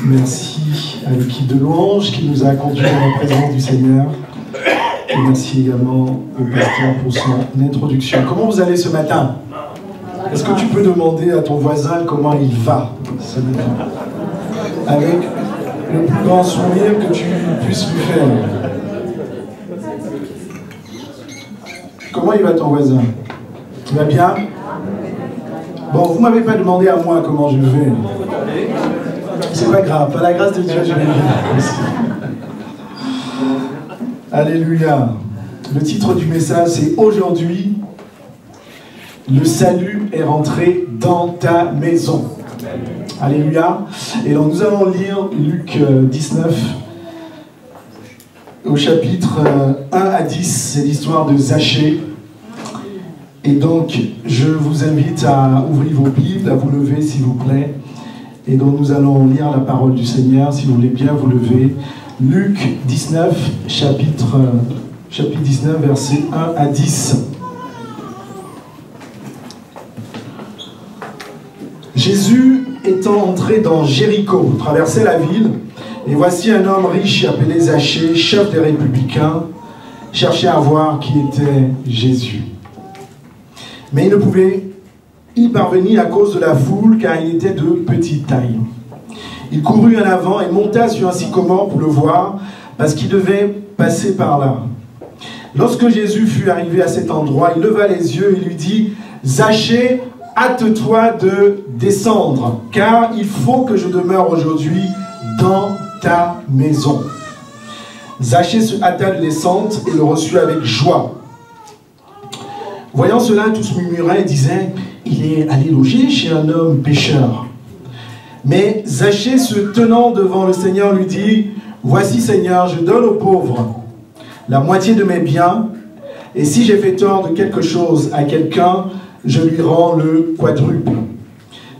Merci à l'équipe de louange qui nous a conduits dans la présence du Seigneur. Et merci également au pasteur pour son introduction. Comment vous allez ce matin? Est-ce que tu peux demander à ton voisin comment il va ce matin? Avec le plus grand sourire que tu puisses lui faire. Comment il va ton voisin? Il va bien? Bon, vous ne m'avez pas demandé à moi comment je vais. C'est pas grave, par la grâce de Dieu, je vais bien. Alléluia. Le titre du message, c'est « Aujourd'hui, le salut est rentré dans ta maison ». Alléluia. Et donc nous allons lire Luc 19, au chapitre 1 à 10, c'est l'histoire de Zachée. Et donc, je vous invite à ouvrir vos Bibles, à vous lever s'il vous plaît. Et donc nous allons lire la parole du Seigneur, si vous voulez bien vous lever. Luc 19, chapitre 19, versets 1 à 10. Jésus étant entré dans Jéricho, traversait la ville, et voici un homme riche appelé Zachée, chef des républicains, cherchait à voir qui était Jésus. Mais il ne pouvait y parvenir à cause de la foule, car il était de petite taille. Il courut en avant et monta sur un sycomore pour le voir, parce qu'il devait passer par là. Lorsque Jésus fut arrivé à cet endroit, il leva les yeux et lui dit « Zachée, hâte-toi de descendre, car il faut que je demeure aujourd'hui dans ta maison. » Zachée se hâta de descendre et le reçut avec joie. Voyant cela, tous murmuraient et disaient « Il est allé loger chez un homme pécheur. » Mais Zachée, se tenant devant le Seigneur, lui dit « Voici, Seigneur, je donne aux pauvres la moitié de mes biens, et si j'ai fait tort de quelque chose à quelqu'un, je lui rends le quadruple. »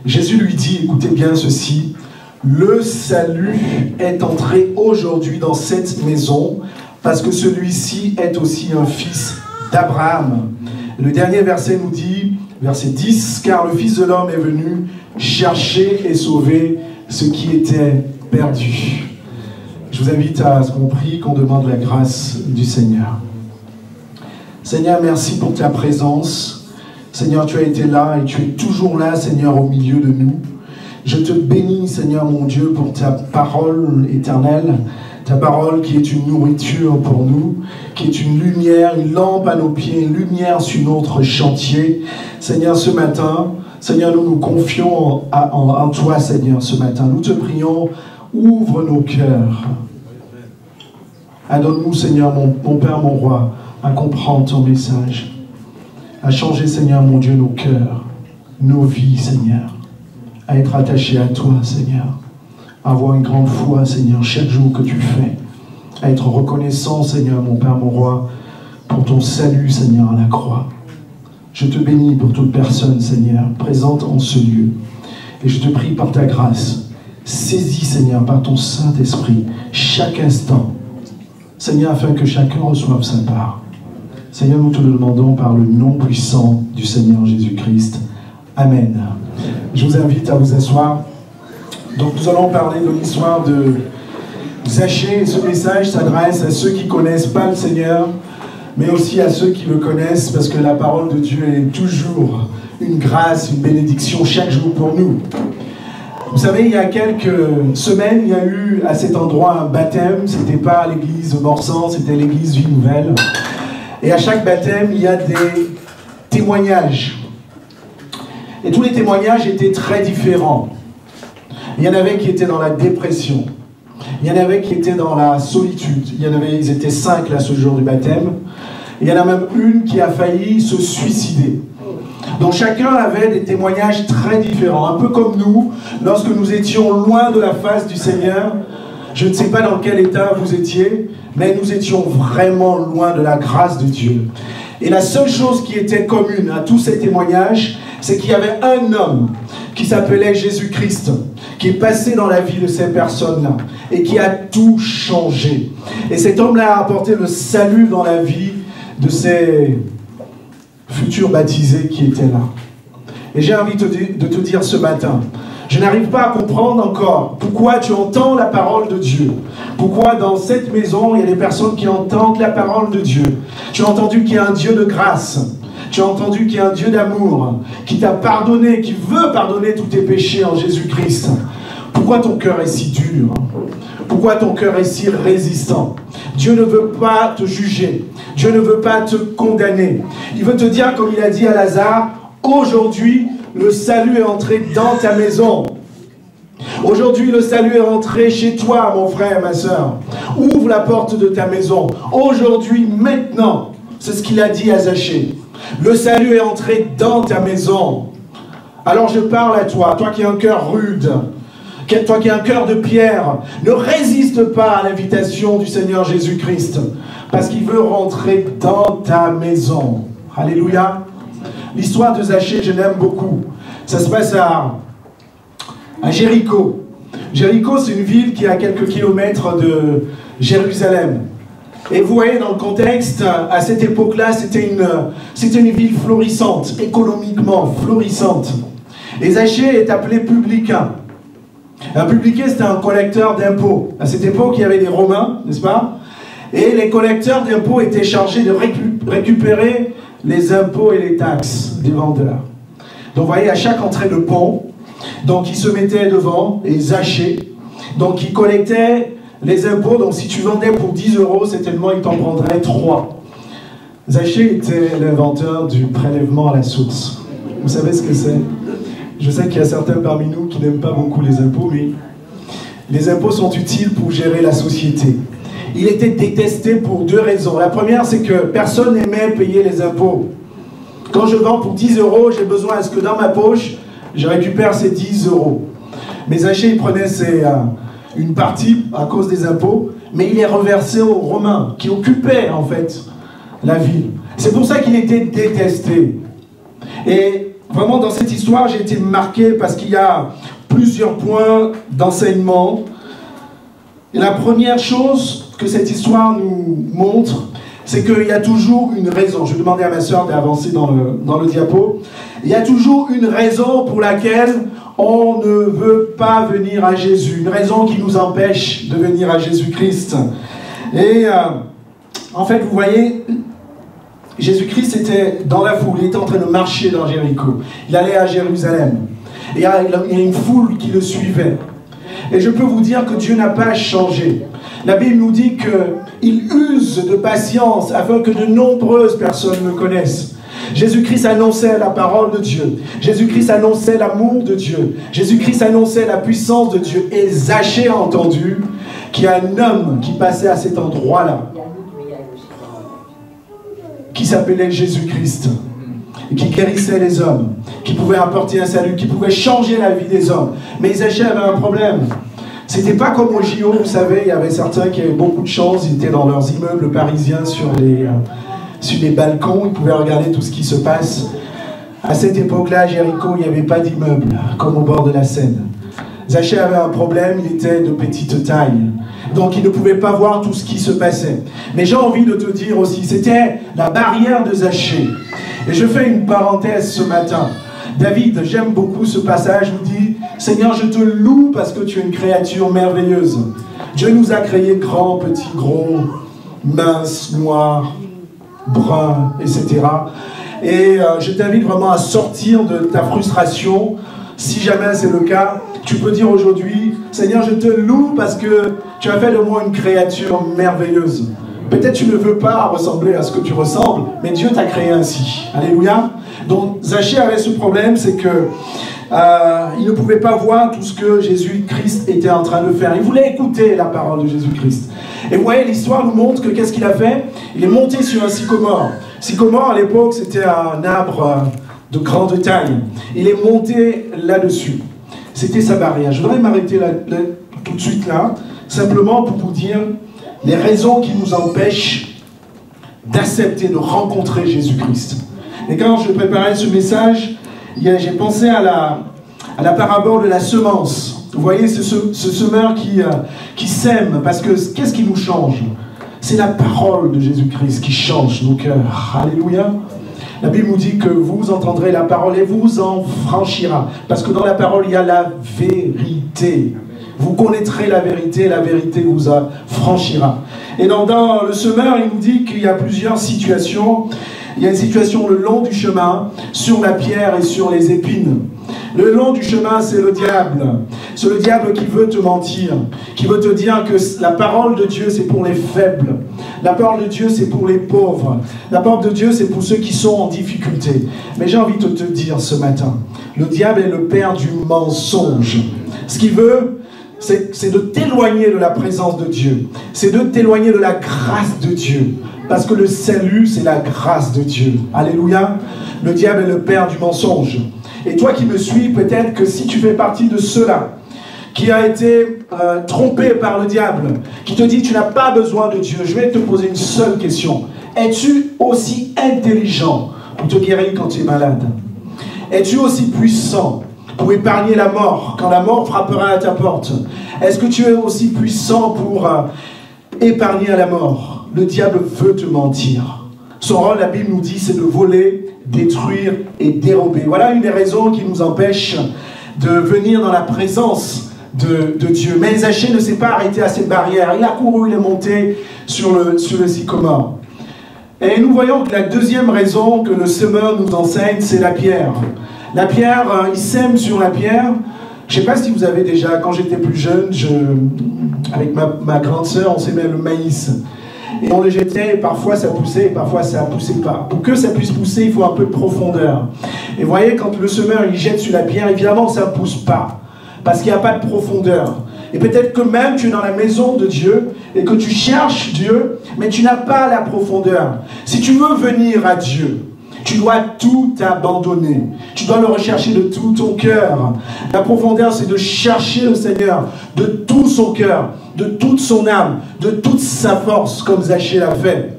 Jésus lui dit, écoutez bien ceci, « Le salut est entré aujourd'hui dans cette maison, parce que celui-ci est aussi un fils d'Abraham. » Le dernier verset nous dit, verset 10, « Car le Fils de l'homme est venu chercher et sauver ce qui était perdu. » Je vous invite à ce qu'on prie, qu'on demande la grâce du Seigneur. Seigneur, merci pour ta présence. Seigneur, tu as été là et tu es toujours là, Seigneur, au milieu de nous. Je te bénis, Seigneur mon Dieu, pour ta parole éternelle, ta parole qui est une nourriture pour nous, qui est une lumière, une lampe à nos pieds, une lumière sur notre chantier. Seigneur, ce matin, Seigneur, nous nous confions en toi, Seigneur, ce matin. Nous te prions, ouvre nos cœurs. Donne-nous, Seigneur, mon Père, mon Roi, à comprendre ton message, à changer, Seigneur, mon Dieu, nos cœurs, nos vies, Seigneur, à être attachés à toi, Seigneur, à avoir une grande foi, Seigneur, chaque jour que tu fais, à être reconnaissant, Seigneur, mon Père, mon Roi, pour ton salut, Seigneur, à la croix. Je te bénis pour toute personne, Seigneur, présente en ce lieu. Et je te prie par ta grâce, saisis, Seigneur, par ton Saint-Esprit, chaque instant, Seigneur, afin que chacun reçoive sa part. Seigneur, nous te le demandons par le nom puissant du Seigneur Jésus-Christ. Amen. Je vous invite à vous asseoir. Donc nous allons parler de l'histoire de Zachée. Ce message s'adresse à ceux qui ne connaissent pas le Seigneur, mais aussi à ceux qui le connaissent, parce que la parole de Dieu est toujours une grâce, une bénédiction chaque jour pour nous. Vous savez, il y a quelques semaines, il y a eu à cet endroit un baptême. Ce n'était pas l'église de Morsan, c'était l'église Vie Nouvelle. Et à chaque baptême, il y a des témoignages. Et tous les témoignages étaient très différents. Il y en avait qui étaient dans la dépression. Il y en avait qui étaient dans la solitude. Ils étaient 5 là ce jour du baptême. Il y en a même une qui a failli se suicider. Donc chacun avait des témoignages très différents. Un peu comme nous, lorsque nous étions loin de la face du Seigneur. Je ne sais pas dans quel état vous étiez, mais nous étions vraiment loin de la grâce de Dieu. Et la seule chose qui était commune à tous ces témoignages, c'est qu'il y avait un homme qui s'appelait Jésus-Christ, qui est passé dans la vie de ces personnes-là et qui a tout changé. Et cet homme-là a apporté le salut dans la vie de ces futurs baptisés qui étaient là. Et j'ai envie de te dire ce matin Je n'arrive pas à comprendre encore pourquoi tu entends la parole de Dieu. Pourquoi dans cette maison, il y a des personnes qui entendent la parole de Dieu. Tu as entendu qu'il y a un Dieu de grâce. Tu as entendu qu'il y a un Dieu d'amour, qui t'a pardonné, qui veut pardonner tous tes péchés en Jésus-Christ. Pourquoi ton cœur est si dur? Pourquoi ton cœur est si résistant? Dieu ne veut pas te juger. Dieu ne veut pas te condamner. Il veut te dire, comme il a dit à Lazare, aujourd'hui, le salut est entré dans ta maison. Aujourd'hui, le salut est rentré chez toi, mon frère, ma soeur. Ouvre la porte de ta maison. Aujourd'hui, maintenant, c'est ce qu'il a dit à Zachée. Le salut est entré dans ta maison. Alors je parle à toi, toi qui as un cœur rude, toi qui as un cœur de pierre. Ne résiste pas à l'invitation du Seigneur Jésus-Christ, parce qu'il veut rentrer dans ta maison. Alléluia. L'histoire de Zachée, je l'aime beaucoup. Ça se passe à Jéricho. Jéricho, c'est une ville qui est à quelques kilomètres de Jérusalem. Et vous voyez, dans le contexte, à cette époque-là, c'était une ville florissante, économiquement florissante. Et Zachée est appelé publicain. Un publicain, c'était un collecteur d'impôts. À cette époque, il y avait des Romains, n'est-ce pas? Et les collecteurs d'impôts étaient chargés de récupérer les impôts et les taxes des vendeurs. Donc, vous voyez, à chaque entrée de pont, donc, ils se mettaient devant, et Zachée, donc, ils collectaient les impôts. Donc, si tu vendais pour 10 €, certainement, ils t'en prendraient 3. Zachée était l'inventeur du prélèvement à la source. Vous savez ce que c'est? Je sais qu'il y a certains parmi nous qui n'aiment pas beaucoup les impôts, mais les impôts sont utiles pour gérer la société. Il était détesté pour 2 raisons. La première, c'est que personne n'aimait payer les impôts. Quand je vends pour 10 €, j'ai besoin à ce que dans ma poche, je récupère ces 10 €. Mais Zachée, il prenait une partie à cause des impôts, mais il les reversait aux Romains, qui occupaient en fait la ville. C'est pour ça qu'il était détesté. Et vraiment, dans cette histoire, j'ai été marqué parce qu'il y a plusieurs points d'enseignement. Et la première chose que cette histoire nous montre, c'est qu'il y a toujours une raison. Je vais demander à ma soeur d'avancer dans le diapo. Il y a toujours une raison pour laquelle on ne veut pas venir à Jésus. Une raison qui nous empêche de venir à Jésus-Christ. Et en fait, vous voyez, Jésus-Christ était dans la foule, il était en train de marcher dans Jéricho. Il allait à Jérusalem. Et il y a une foule qui le suivait. Et je peux vous dire que Dieu n'a pas changé. La Bible nous dit qu'il use de patience afin que de nombreuses personnes le connaissent. Jésus-Christ annonçait la parole de Dieu. Jésus-Christ annonçait l'amour de Dieu. Jésus-Christ annonçait la puissance de Dieu. Et Zachée a entendu qu'il y a un homme qui passait à cet endroit-là, qui s'appelait Jésus-Christ, et qui guérissait les hommes, qui pouvait apporter un salut, qui pouvait changer la vie des hommes. Mais Zachée avait un problème. C'était pas comme au JO, vous savez, il y avait certains qui avaient beaucoup de chance, ils étaient dans leurs immeubles parisiens sur les balcons, ils pouvaient regarder tout ce qui se passe. À cette époque-là, à Jéricho, il n'y avait pas d'immeuble, comme au bord de la Seine. Zachée avait un problème, il était de petite taille. Donc il ne pouvait pas voir tout ce qui se passait. Mais j'ai envie de te dire aussi, c'était la barrière de Zachée. Et je fais une parenthèse ce matin. David, j'aime beaucoup ce passage, il dit « Seigneur, je te loue parce que tu es une créature merveilleuse. Dieu nous a créés grands, petits, gros, minces, noirs, bruns, etc. » Et je t'invite vraiment à sortir de ta frustration. Si jamais c'est le cas, tu peux dire aujourd'hui « Seigneur, je te loue parce que tu as fait de moi une créature merveilleuse. » Peut-être tu ne veux pas ressembler à ce que tu ressembles, mais Dieu t'a créé ainsi. Alléluia. Donc Zachée avait ce problème, c'est que il ne pouvait pas voir tout ce que Jésus-Christ était en train de faire. Il voulait écouter la parole de Jésus-Christ. Et vous voyez, l'histoire nous montre que qu'est-ce qu'il a fait? Il est monté sur un sycomore. Sycomore, à l'époque, c'était un arbre de grande taille. Il est monté là-dessus. C'était sa barrière. Je voudrais m'arrêter là, tout de suite là, simplement pour vous dire les raisons qui nous empêchent d'accepter, de rencontrer Jésus-Christ. Et quand je préparais ce message, j'ai pensé à la parabole de la semence. Vous voyez, c'est ce semeur qui sème, parce que qu'est-ce qui nous change? C'est la parole de Jésus-Christ qui change nos cœurs. Alléluia. La Bible nous dit que vous entendrez la parole et vous en franchira. Parce que dans la parole, il y a la vérité. Vous connaîtrez la vérité vous franchira. Et dans le semeur, il nous dit qu'il y a plusieurs situations. Il y a une situation le long du chemin, sur la pierre et sur les épines. Le long du chemin, c'est le diable. C'est le diable qui veut te mentir, qui veut te dire que la parole de Dieu, c'est pour les faibles. La parole de Dieu, c'est pour les pauvres. La parole de Dieu, c'est pour ceux qui sont en difficulté. Mais j'ai envie de te dire ce matin, le diable est le père du mensonge. Ce qu'il veut, c'est de t'éloigner de la présence de Dieu. C'est de t'éloigner de la grâce de Dieu. Parce que le salut, c'est la grâce de Dieu. Alléluia. Le diable est le père du mensonge. Et toi qui me suis, peut-être que si tu fais partie de ceux-là, qui a été trompé par le diable, qui te dit tu n'as pas besoin de Dieu, je vais te poser une seule question. Es-tu aussi intelligent pour te guérir quand tu es malade? Es-tu aussi puissant pour épargner la mort quand la mort frappera à ta porte? Est-ce que tu es aussi puissant pour épargner la mort? Le diable veut te mentir. Son rôle, la Bible nous dit, c'est de voler, détruire et dérober. Voilà une des raisons qui nous empêche de venir dans la présence de Dieu. Mais Zachée ne s'est pas arrêté à cette barrière. Il a couru, il est monté sur le sycomore. Et nous voyons que la deuxième raison que le semeur nous enseigne, c'est la pierre. La pierre, il sème sur la pierre. Je ne sais pas si vous avez déjà, quand j'étais plus jeune, avec ma grande sœur, on s'aimait le maïs. Et on le jetait, et parfois ça poussait, et parfois ça ne poussait pas. Pour que ça puisse pousser, il faut un peu de profondeur. Et vous voyez, quand le semeur il jette sur la pierre, évidemment ça ne pousse pas. Parce qu'il n'y a pas de profondeur. Et peut-être que même tu es dans la maison de Dieu, et que tu cherches Dieu, mais tu n'as pas la profondeur. Si tu veux venir à Dieu, tu dois tout abandonner. Tu dois le rechercher de tout ton cœur. La profondeur, c'est de chercher le Seigneur de tout son cœur, de toute son âme, de toute sa force, comme Zachée l'a fait.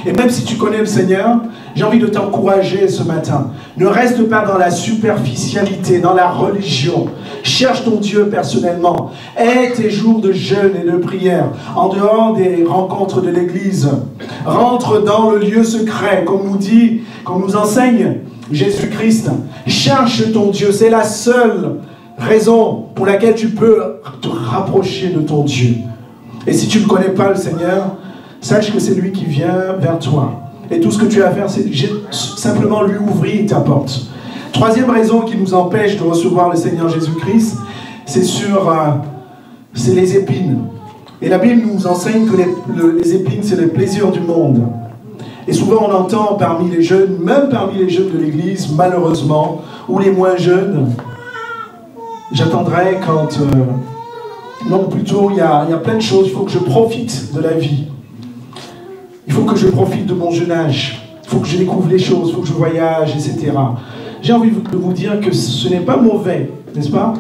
Et même si tu connais le Seigneur, j'ai envie de t'encourager ce matin. Ne reste pas dans la superficialité, dans la religion. Cherche ton Dieu personnellement. Aie tes jours de jeûne et de prière, en dehors des rencontres de l'Église. Rentre dans le lieu secret, comme nous enseigne Jésus-Christ. Cherche ton Dieu, c'est la seule raison pour laquelle tu peux te rapprocher de ton Dieu. Et si tu ne connais pas le Seigneur, sache que c'est lui qui vient vers toi. Et tout ce que tu as à faire, c'est simplement lui ouvrir ta porte. Troisième raison qui nous empêche de recevoir le Seigneur Jésus-Christ, c'est les épines. Et la Bible nous enseigne que les épines, c'est les plaisirs du monde. Et souvent on entend parmi les jeunes, même parmi les jeunes de l'Église, malheureusement, ou les moins jeunes, j'attendrai quand... non, plutôt, il y a plein de choses, il faut que je profite de la vie. Il faut que je profite de mon jeune âge. Il faut que je découvre les choses, il faut que je voyage, etc. J'ai envie de vous dire que ce n'est pas mauvais, n'est-ce pas?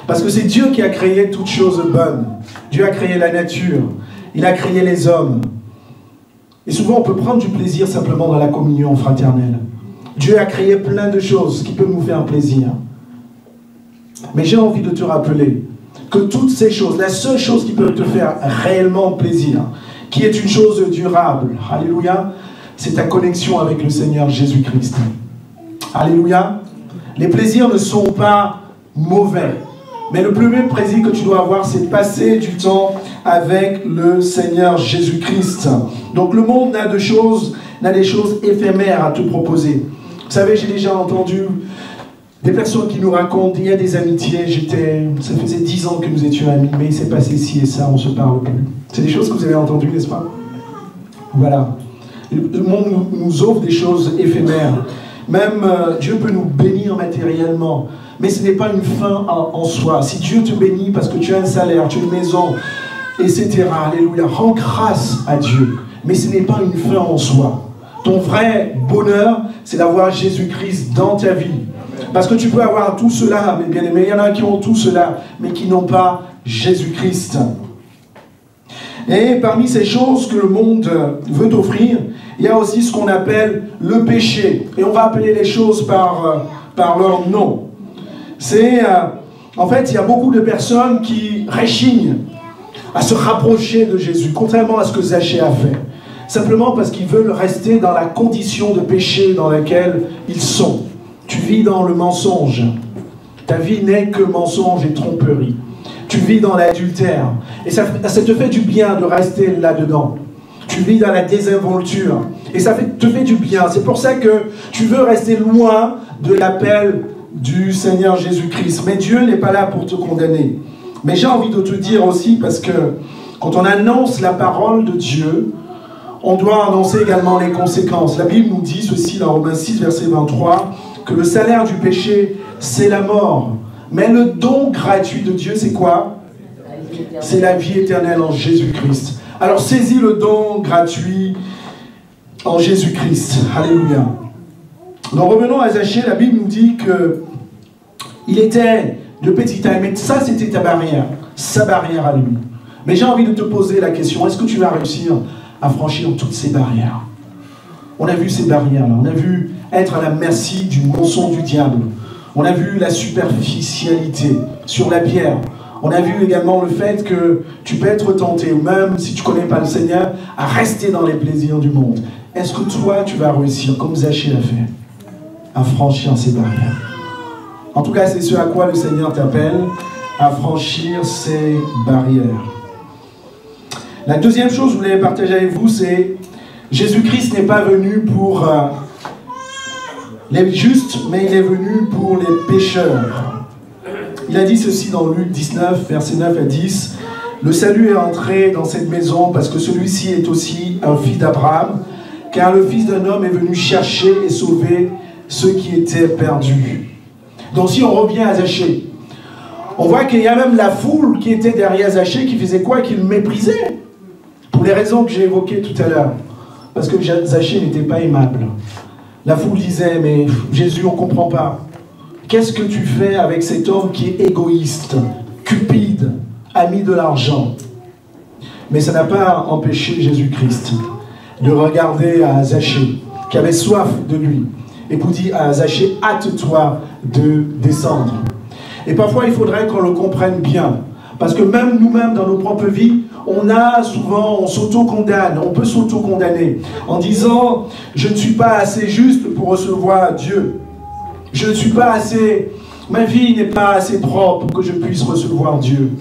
Parce que c'est Dieu qui a créé toutes choses bonnes. Dieu a créé la nature. Il a créé les hommes. Et souvent, on peut prendre du plaisir simplement dans la communion fraternelle. Dieu a créé plein de choses qui peuvent nous faire plaisir. Mais j'ai envie de te rappeler que toutes ces choses, la seule chose qui peut te faire réellement plaisir, qui est une chose durable, alléluia, c'est ta connexion avec le Seigneur Jésus-Christ. Alléluia. Les plaisirs ne sont pas mauvais. Mais le plus grand plaisir que tu dois avoir, c'est de passer du temps avec le Seigneur Jésus-Christ. Donc le monde n'a des choses éphémères à te proposer. Vous savez, j'ai déjà entendu des personnes qui nous racontent, il y a des amitiés, ça faisait 10 ans que nous étions amis, mais il s'est passé ci et ça, on ne se parle plus. C'est des choses que vous avez entendues, n'est-ce pas? Voilà. Le monde nous offre des choses éphémères. Même Dieu peut nous bénir matériellement, mais ce n'est pas une fin en soi. Si Dieu te bénit parce que tu as un salaire, tu as une maison, etc., alléluia, rends grâce à Dieu. Mais ce n'est pas une fin en soi. Ton vrai bonheur, c'est d'avoir Jésus-Christ dans ta vie. Parce que tu peux avoir tout cela, mes bien-aimés, il y en a qui ont tout cela, mais qui n'ont pas Jésus-Christ. Et parmi ces choses que le monde veut t'offrir, il y a aussi ce qu'on appelle le péché. Et on va appeler les choses par leur nom. En fait, il y a beaucoup de personnes qui réchignent à se rapprocher de Jésus, contrairement à ce que Zachée a fait. simplement parce qu'ils veulent rester dans la condition de péché dans laquelle ils sont. Tu vis dans le mensonge. Ta vie n'est que mensonge et tromperie. Tu vis dans l'adultère. Et ça te fait du bien de rester là-dedans. Tu vis dans la désinvolture. Et ça te fait du bien. C'est pour ça que tu veux rester loin de l'appel du Seigneur Jésus-Christ. Mais Dieu n'est pas là pour te condamner. Mais j'ai envie de te dire aussi, parce que quand on annonce la parole de Dieu, on doit annoncer également les conséquences. La Bible nous dit ceci dans Romains 6, verset 23, que le salaire du péché, c'est la mort. Mais le don gratuit de Dieu, c'est quoi? C'est la vie éternelle en Jésus-Christ. Alors saisis le don gratuit en Jésus-Christ. Alléluia. Donc revenons à Zachée, la Bible nous dit que il était de petite taille, mais ça c'était ta barrière, sa barrière à lui. Mais j'ai envie de te poser la question, est-ce que tu vas réussir à franchir toutes ces barrières? On a vu ces barrières-là, on a vu être à la merci du mensonge du diable. On a vu la superficialité sur la pierre. On a vu également le fait que tu peux être tenté, même si tu ne connais pas le Seigneur, à rester dans les plaisirs du monde. Est-ce que toi, tu vas réussir, comme Zachée l'a fait, à franchir ces barrières? En tout cas, c'est ce à quoi le Seigneur t'appelle, à franchir ces barrières. La deuxième chose que je voulais partager avec vous, c'est Jésus-Christ n'est pas venu pour les justes, mais il est venu pour les pécheurs. Il a dit ceci dans Luc 19, versets 9 à 10. « Le salut est entré dans cette maison parce que celui-ci est aussi un fils d'Abraham, car le Fils d'un homme est venu chercher et sauver ceux qui étaient perdus. » Donc si on revient à Zachée, on voit qu'il y a même la foule qui était derrière Zachée qui faisait quoi? Qui le méprisait. Pour les raisons que j'ai évoquées tout à l'heure. Parce que Zachée n'était pas aimable. La foule disait, mais Jésus, on ne comprend pas. Qu'est-ce que tu fais avec cet homme qui est égoïste, cupide, ami de l'argent? Mais ça n'a pas empêché Jésus-Christ de regarder à Zachée, qui avait soif de lui, et pour dire à Zachée, hâte-toi de descendre. Et parfois, il faudrait qu'on le comprenne bien. Parce que même nous-mêmes, dans nos propres vies, on s'auto-condamne, on peut s'auto-condamner en disant « Je ne suis pas assez juste pour recevoir Dieu. Je ne suis pas assez... Ma vie n'est pas assez propre pour que je puisse recevoir Dieu. »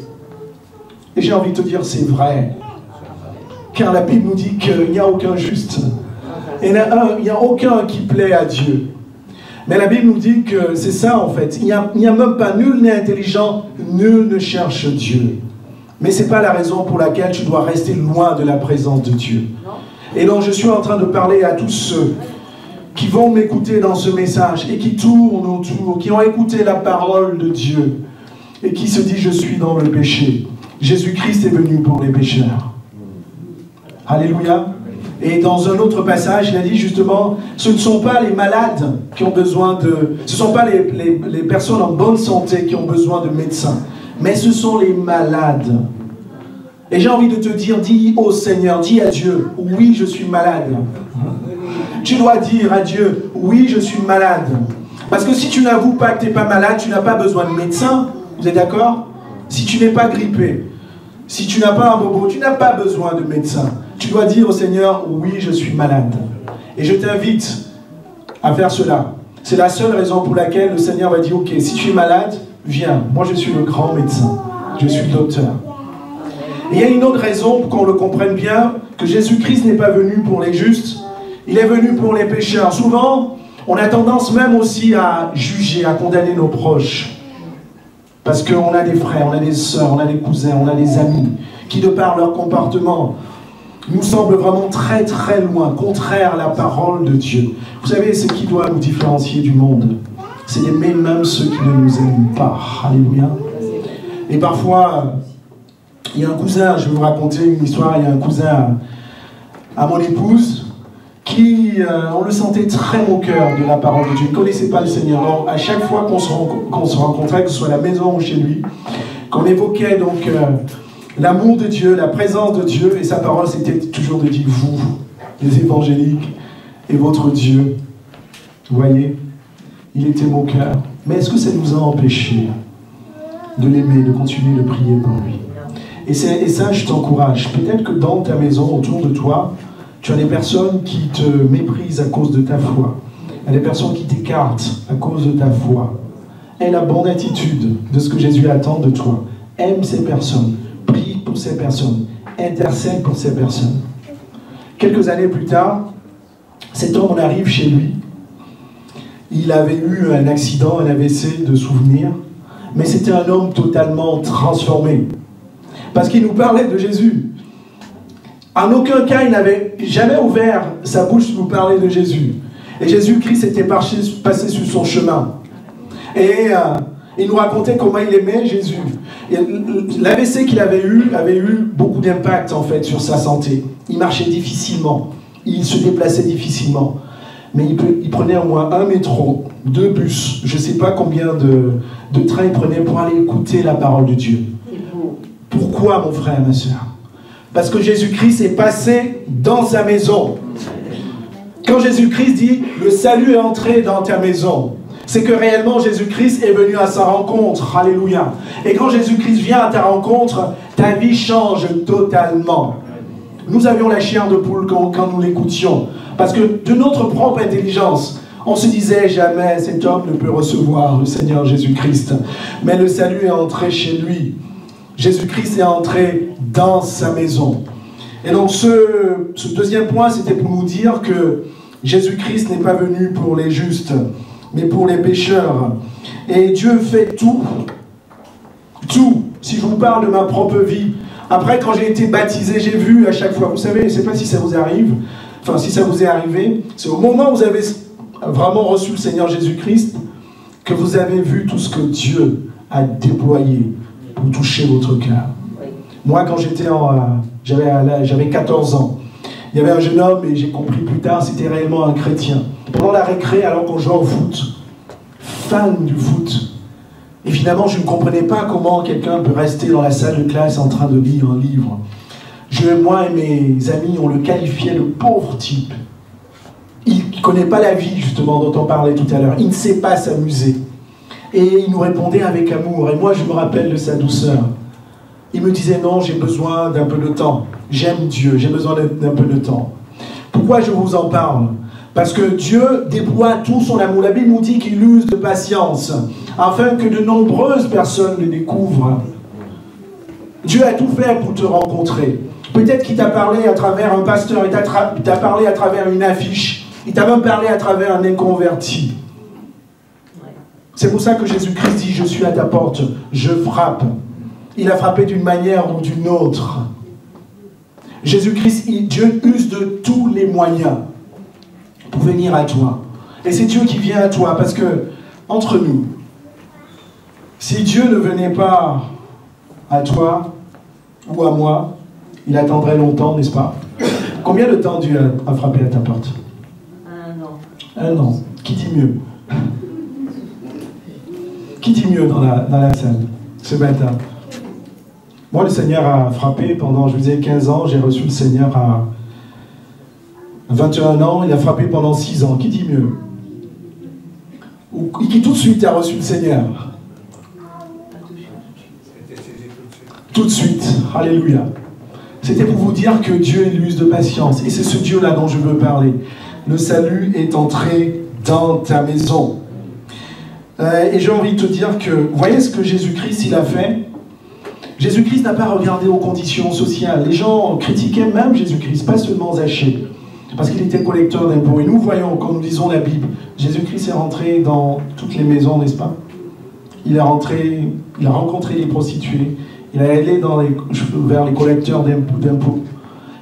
Et j'ai envie de te dire, c'est vrai. Car la Bible nous dit qu'il n'y a aucun juste. Il n'y a aucun qui plaît à Dieu. Mais la Bible nous dit que c'est ça en fait. Il n'y a même pas, nul n'est intelligent, nul ne cherche Dieu. Mais ce n'est pas la raison pour laquelle tu dois rester loin de la présence de Dieu. Et donc je suis en train de parler à tous ceux qui vont m'écouter dans ce message et qui tournent autour, qui ont écouté la parole de Dieu et qui se disent je suis dans le péché. Jésus-Christ est venu pour les pécheurs. Alléluia. Et dans un autre passage, il a dit justement, ce ne sont pas les malades qui ont besoin de... Ce ne sont pas les personnes en bonne santé qui ont besoin de médecins, mais ce sont les malades. Et j'ai envie de te dire, dis au Seigneur, dis à Dieu, oui, je suis malade. Tu dois dire à Dieu, oui, je suis malade. Parce que si tu n'avoues pas que tu n'es pas malade, tu n'as pas besoin de médecin. Vous êtes d'accord? Si tu n'es pas grippé, si tu n'as pas un bobo, tu n'as pas besoin de médecin. Tu dois dire au Seigneur, oui, je suis malade. Et je t'invite à faire cela. C'est la seule raison pour laquelle le Seigneur va dire, ok, si tu es malade, viens. Moi, je suis le grand médecin. Je suis le docteur. Et il y a une autre raison pour qu'on le comprenne bien, que Jésus-Christ n'est pas venu pour les justes, il est venu pour les pécheurs. Souvent, on a tendance même aussi à juger, à condamner nos proches. Parce qu'on a des frères, on a des sœurs, on a des cousins, on a des amis, qui de par leur comportement, nous semblent vraiment très très loin, contraires à la parole de Dieu. Vous savez, ce qui doit nous différencier du monde, c'est d'aimer même ceux qui ne nous aiment pas. Alléluia. Et parfois, il y a un cousin, je vais vous raconter une histoire, il y a un cousin à mon épouse qui, on le sentait très moqueur de la parole de Dieu. Il ne connaissait pas le Seigneur. Alors, à chaque fois qu'on se rencontrait, que ce soit à la maison ou chez lui, qu'on évoquait donc l'amour de Dieu, la présence de Dieu, et sa parole, c'était toujours de dire, vous, les évangéliques, et votre Dieu. Vous voyez, il était moqueur. Mais est-ce que ça nous a empêchés de l'aimer, de continuer de prier pour lui? Et ça, je t'encourage. Peut-être que dans ta maison, autour de toi, Tu as des personnes qui te méprisent à cause de ta foi. Il y a des personnes qui t'écartent à cause de ta foi. Aie la bonne attitude de ce que Jésus attend de toi. Aime ces personnes. Prie pour ces personnes. Intercède pour ces personnes. Quelques années plus tard, cet homme, on arrive chez lui. Il avait eu un accident, un AVC de souvenirs. Mais c'était un homme totalement transformé. Parce qu'il nous parlait de Jésus. En aucun cas, il n'avait jamais ouvert sa bouche pour nous parler de Jésus. Et Jésus-Christ était passé sur son chemin. Et il nous racontait comment il aimait Jésus. L'AVC qu'il avait eu beaucoup d'impact en fait sur sa santé. Il marchait difficilement. Il se déplaçait difficilement. Mais il prenait au moins un métro, 2 bus, je ne sais pas combien de trains il prenait pour aller écouter la parole de Dieu. Pourquoi, mon frère, ma soeur? Parce que Jésus-Christ est passé dans sa maison. Quand Jésus-Christ dit « le salut est entré dans ta maison », c'est que réellement Jésus-Christ est venu à sa rencontre. Alléluia. Et quand Jésus-Christ vient à ta rencontre, ta vie change totalement. Nous avions la chair de poule quand nous l'écoutions. Parce que de notre propre intelligence, on se disait jamais cet homme ne peut recevoir le Seigneur Jésus-Christ. Mais le salut est entré chez lui. Jésus-Christ est entré dans sa maison. Et donc ce deuxième point, c'était pour nous dire que Jésus-Christ n'est pas venu pour les justes, mais pour les pécheurs. Et Dieu fait tout. Tout. Si je vous parle de ma propre vie, après quand j'ai été baptisé, j'ai vu à chaque fois, vous savez, je ne sais pas si ça vous arrive, enfin si ça vous est arrivé, c'est au moment où vous avez vraiment reçu le Seigneur Jésus-Christ que vous avez vu tout ce que Dieu a déployé pour toucher votre cœur. Moi, quand j'avais 14 ans, il y avait un jeune homme, et j'ai compris plus tard, c'était réellement un chrétien. Pendant la récré, alors qu'on jouait au foot, fan du foot, et finalement, je ne comprenais pas comment quelqu'un peut rester dans la salle de classe en train de lire un livre. Moi et mes amis, on le qualifiait de pauvre type. Il ne connaît pas la vie, justement, dont on parlait tout à l'heure. Il ne sait pas s'amuser. Et il nous répondait avec amour. Et moi, je me rappelle de sa douceur. Il me disait, non, j'ai besoin d'un peu de temps. J'aime Dieu, j'ai besoin d'un peu de temps. Pourquoi je vous en parle? Parce que Dieu déploie tout son amour. La Bible nous dit qu'il use de patience, afin que de nombreuses personnes le découvrent. Dieu a tout fait pour te rencontrer. Peut-être qu'il t'a parlé à travers un pasteur, il t'a parlé à travers une affiche, il t'a même parlé à travers un inconverti. C'est pour ça que Jésus-Christ dit, je suis à ta porte, je frappe. Il a frappé d'une manière ou d'une autre. Jésus-Christ, Dieu use de tous les moyens pour venir à toi. Et c'est Dieu qui vient à toi, parce que, entre nous, si Dieu ne venait pas à toi ou à moi, il attendrait longtemps, n'est-ce pas? Combien de temps Dieu a frappé à ta porte? 1 an. 1 an. Qui dit mieux? Qui dit mieux dans la salle ce matin? Moi, le Seigneur a frappé pendant, je vous disais, 15 ans. J'ai reçu le Seigneur à 21 ans. Il a frappé pendant 6 ans. Qui dit mieux? Ou qui tout de suite a reçu le Seigneur? Tout de suite. Alléluia. C'était pour vous dire que Dieu use de patience. Et c'est ce Dieu-là dont je veux parler. Le salut est entré dans ta maison. Et j'ai envie de te dire que, vous voyez ce que Jésus-Christ il a fait? Jésus-Christ n'a pas regardé aux conditions sociales. Les gens critiquaient même Jésus-Christ, pas seulement Zachée, parce qu'il était collecteur d'impôts. Et nous voyons, quand nous lisons la Bible, Jésus-Christ est rentré dans toutes les maisons, n'est-ce pas? Il a rencontré les prostituées, il a allé vers les collecteurs d'impôts.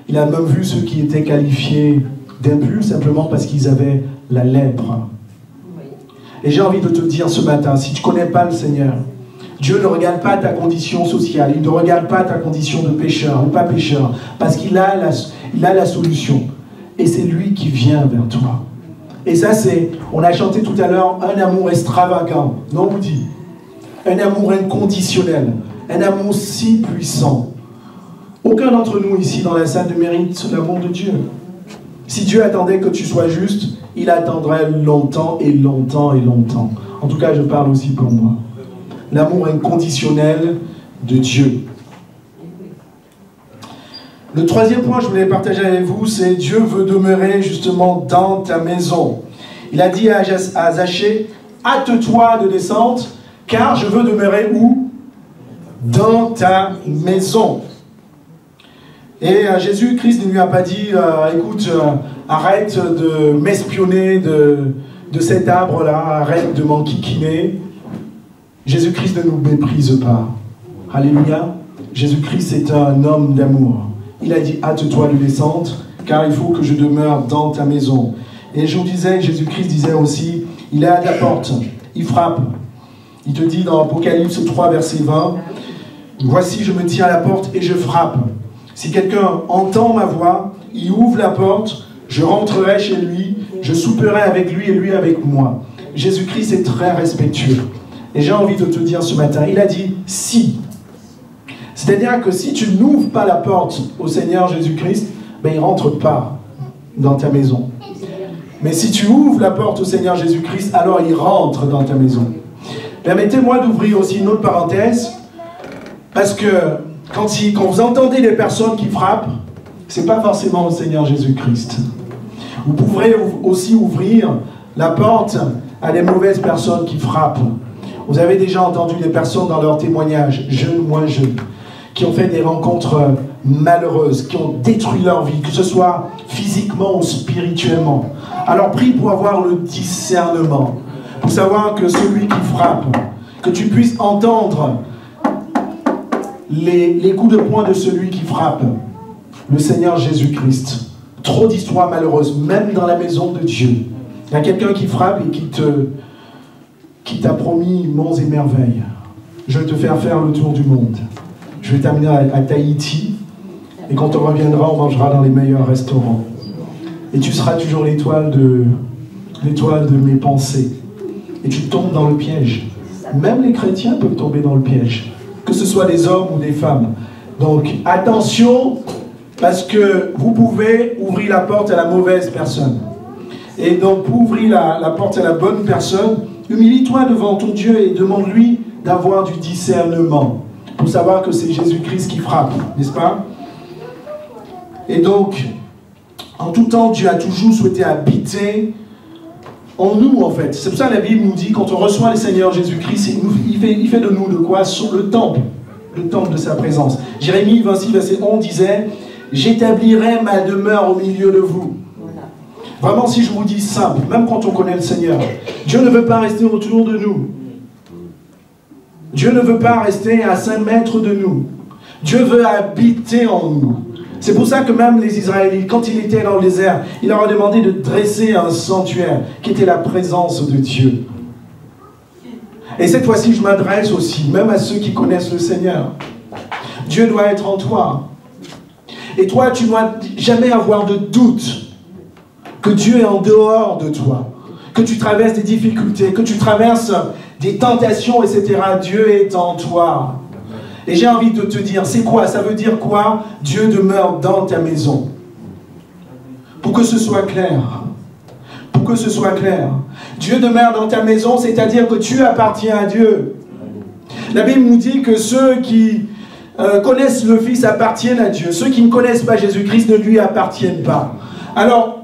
Il a même vu ceux qui étaient qualifiés d'impurs simplement parce qu'ils avaient la lèpre. Et j'ai envie de te dire ce matin, si tu ne connais pas le Seigneur, Dieu ne regarde pas ta condition sociale, il ne regarde pas ta condition de pécheur ou pas pécheur, parce qu'il a la solution. Et c'est lui qui vient vers toi. Et ça c'est, on a chanté tout à l'heure, un amour extravagant, non vous dit, un amour inconditionnel, un amour si puissant. Aucun d'entre nous ici dans la salle ne mérite l'amour de Dieu. Si Dieu attendait que tu sois juste, il attendrait longtemps et longtemps et longtemps. En tout cas, je parle aussi pour moi. L'amour inconditionnel de Dieu. Le troisième point que je voulais partager avec vous, c'est Dieu veut demeurer justement dans ta maison. Il a dit à Zachée, hâte-toi de descendre, car je veux demeurer où? Dans ta maison. Et Jésus-Christ ne lui a pas dit, écoute, arrête de m'espionner de cet arbre-là, arrête de m'enquiquiner. Jésus-Christ ne nous méprise pas. Alléluia. Jésus-Christ est un homme d'amour. Il a dit, hâte-toi de descendre, car il faut que je demeure dans ta maison. Et je vous disais, Jésus-Christ disait aussi, il est à ta porte, il frappe. Il te dit dans Apocalypse 3, verset 20, voici, je me tiens à la porte et je frappe. Si quelqu'un entend ma voix, il ouvre la porte, je rentrerai chez lui, je souperai avec lui et lui avec moi. Jésus-Christ est très respectueux. Et j'ai envie de te dire ce matin, il a dit « si ». C'est-à-dire que si tu n'ouvres pas la porte au Seigneur Jésus-Christ, ben, il ne rentre pas dans ta maison. Mais si tu ouvres la porte au Seigneur Jésus-Christ, alors il rentre dans ta maison. Permettez-moi d'ouvrir aussi une autre parenthèse, parce que quand vous entendez des personnes qui frappent, ce n'est pas forcément au Seigneur Jésus-Christ. Vous pourrez aussi ouvrir la porte à des mauvaises personnes qui frappent. Vous avez déjà entendu des personnes dans leurs témoignages, jeunes, moins jeunes, qui ont fait des rencontres malheureuses, qui ont détruit leur vie, que ce soit physiquement ou spirituellement. Alors prie pour avoir le discernement, pour savoir que celui qui frappe, que tu puisses entendre les coups de poing de celui qui frappe, le Seigneur Jésus-Christ. Trop d'histoires malheureuses, même dans la maison de Dieu. Il y a quelqu'un qui frappe et qui t'a promis monts et merveilles. Je vais te faire le tour du monde. Je vais t'amener à Tahiti, et quand on reviendra, on mangera dans les meilleurs restaurants. Et tu seras toujours l'étoile de mes pensées. Et tu tombes dans le piège. Même les chrétiens peuvent tomber dans le piège, que ce soit des hommes ou des femmes. Donc attention, parce que vous pouvez ouvrir la porte à la mauvaise personne. Et donc pour ouvrir la porte à la bonne personne, humilie-toi devant ton Dieu et demande-lui d'avoir du discernement, pour savoir que c'est Jésus-Christ qui frappe, n'est-ce pas? Et donc, en tout temps, Dieu a toujours souhaité habiter en nous, en fait. C'est pour ça que la Bible nous dit, quand on reçoit le Seigneur Jésus-Christ, il fait de nous de quoi? Sur le temple de sa présence. Jérémie 26, verset 11 disait, « J'établirai ma demeure au milieu de vous. » Vraiment, si je vous dis simple, même quand on connaît le Seigneur, Dieu ne veut pas rester autour de nous. Dieu ne veut pas rester à 5 mètres de nous. Dieu veut habiter en nous. C'est pour ça que même les Israélites, quand ils étaient dans le désert, il leur a demandé de dresser un sanctuaire qui était la présence de Dieu. Et cette fois-ci, je m'adresse aussi, même à ceux qui connaissent le Seigneur. Dieu doit être en toi. Et toi, tu ne dois jamais avoir de doute que Dieu est en dehors de toi, que tu traverses des difficultés, que tu traverses des tentations, etc. Dieu est en toi. Et j'ai envie de te dire, c'est quoi? Ça veut dire quoi? Dieu demeure dans ta maison. Pour que ce soit clair. Pour que ce soit clair. Dieu demeure dans ta maison, c'est-à-dire que tu appartiens à Dieu. La Bible nous dit que ceux qui connaissent le Fils appartiennent à Dieu. Ceux qui ne connaissent pas Jésus-Christ ne lui appartiennent pas. Alors,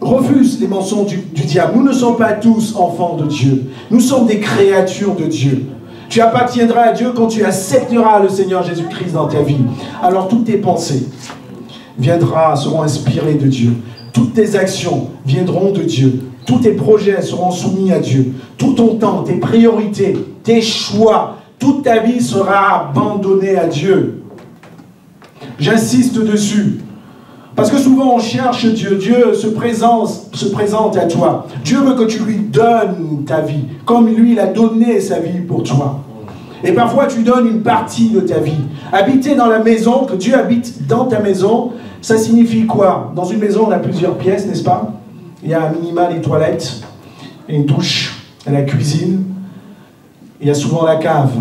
refuse les mensonges du diable. Nous ne sommes pas tous enfants de Dieu. Nous sommes des créatures de Dieu. Tu appartiendras à Dieu quand tu accepteras le Seigneur Jésus-Christ dans ta vie. Alors toutes tes pensées seront inspirées de Dieu. Toutes tes actions viendront de Dieu. Tous tes projets seront soumis à Dieu. Tout ton temps, tes priorités, tes choix, toute ta vie sera abandonnée à Dieu. J'insiste dessus. Parce que souvent on cherche Dieu, Dieu se présente à toi. Dieu veut que tu lui donnes ta vie, comme lui il a donné sa vie pour toi. Et parfois tu donnes une partie de ta vie. Habiter dans la maison, que Dieu habite dans ta maison, ça signifie quoi? Dans une maison on a plusieurs pièces, n'est-ce pas? Il y a un minimum des toilettes, une douche, la cuisine, il y a souvent la cave.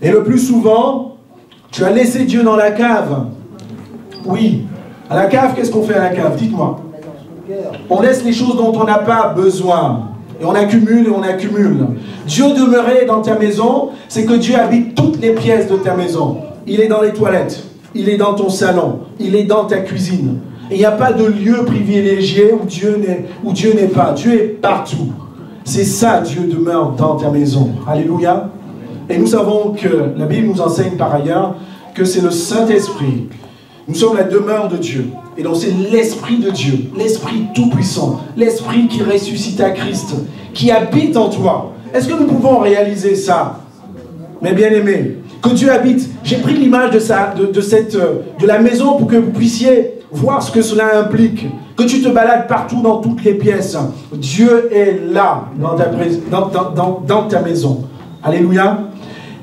Et le plus souvent, tu as laissé Dieu dans la cave. Oui. À la cave, qu'est-ce qu'on fait à la cave? Dites-moi. On laisse les choses dont on n'a pas besoin. Et on accumule et on accumule. Dieu demeurer dans ta maison, c'est que Dieu habite toutes les pièces de ta maison. Il est dans les toilettes. il est dans ton salon, il est dans ta cuisine. Et il n'y a pas de lieu privilégié où Dieu n'est pas. Dieu est partout. C'est ça, Dieu demeure dans ta maison. Alléluia. Et nous savons que la Bible nous enseigne par ailleurs que c'est le Saint-Esprit. Nous sommes la demeure de Dieu. Et donc c'est l'Esprit de Dieu, l'Esprit tout-puissant, l'Esprit qui ressuscite à Christ, qui habite en toi. Est-ce que nous pouvons réaliser ça? Mes bien-aimés, que Dieu habite. J'ai pris l'image de la maison pour que vous puissiez voir ce que cela implique. Que tu te balades partout dans toutes les pièces. Dieu est là dans ta maison. Alléluia.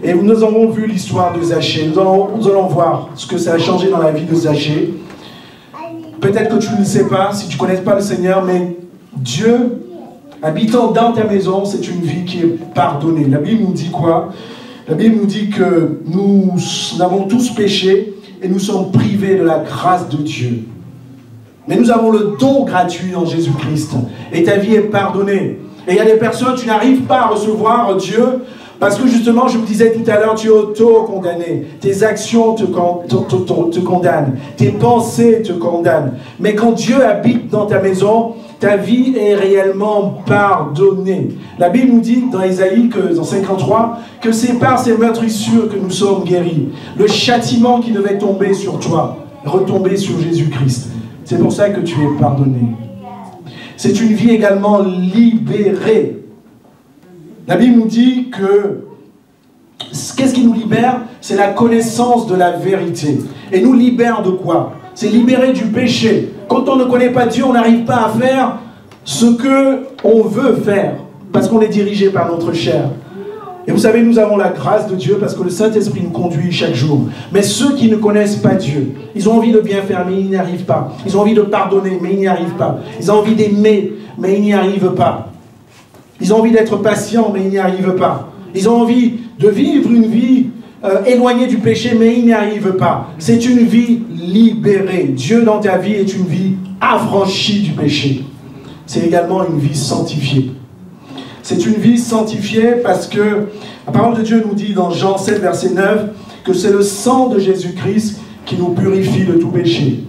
Et nous avons vu l'histoire de Zachée. Nous allons voir ce que ça a changé dans la vie de Zachée. Peut-être que tu ne le sais pas, si tu ne connais pas le Seigneur, mais Dieu, habitant dans ta maison, c'est une vie qui est pardonnée. La Bible nous dit quoi? La Bible nous dit que nous avons tous péché et nous sommes privés de la grâce de Dieu. Mais nous avons le don gratuit en Jésus-Christ. Et ta vie est pardonnée. Et il y a des personnes, tu n'arrives pas à recevoir Dieu parce que justement, je vous disais tout à l'heure, tu es auto-condamné. Tes actions te condamnent. Tes pensées te condamnent. Mais quand Dieu habite dans ta maison, ta vie est réellement pardonnée. La Bible nous dit dans Ésaïe, dans 53, que c'est par ces meurtrissures que nous sommes guéris. Le châtiment qui devait tomber sur toi, retomber sur Jésus-Christ. C'est pour ça que tu es pardonné. C'est une vie également libérée. La Bible nous dit que qu'est-ce qui nous libère? C'est la connaissance de la vérité. Et nous libère de quoi? C'est libéré du péché. Quand on ne connaît pas Dieu, on n'arrive pas à faire ce qu'on veut faire. Parce qu'on est dirigé par notre chair. Et vous savez, nous avons la grâce de Dieu parce que le Saint-Esprit nous conduit chaque jour. Mais ceux qui ne connaissent pas Dieu, ils ont envie de bien faire, mais ils n'y arrivent pas. Ils ont envie de pardonner, mais ils n'y arrivent pas. Ils ont envie d'aimer, mais ils n'y arrivent pas. Ils ont envie d'être patients, mais ils n'y arrivent pas. Ils ont envie de vivre une vie éloignée du péché, mais ils n'y arrivent pas. C'est une vie libérée. Dieu dans ta vie est une vie affranchie du péché. C'est également une vie sanctifiée. C'est une vie sanctifiée parce que la parole de Dieu nous dit dans Jean 7, verset 9, que c'est le sang de Jésus-Christ qui nous purifie de tout péché.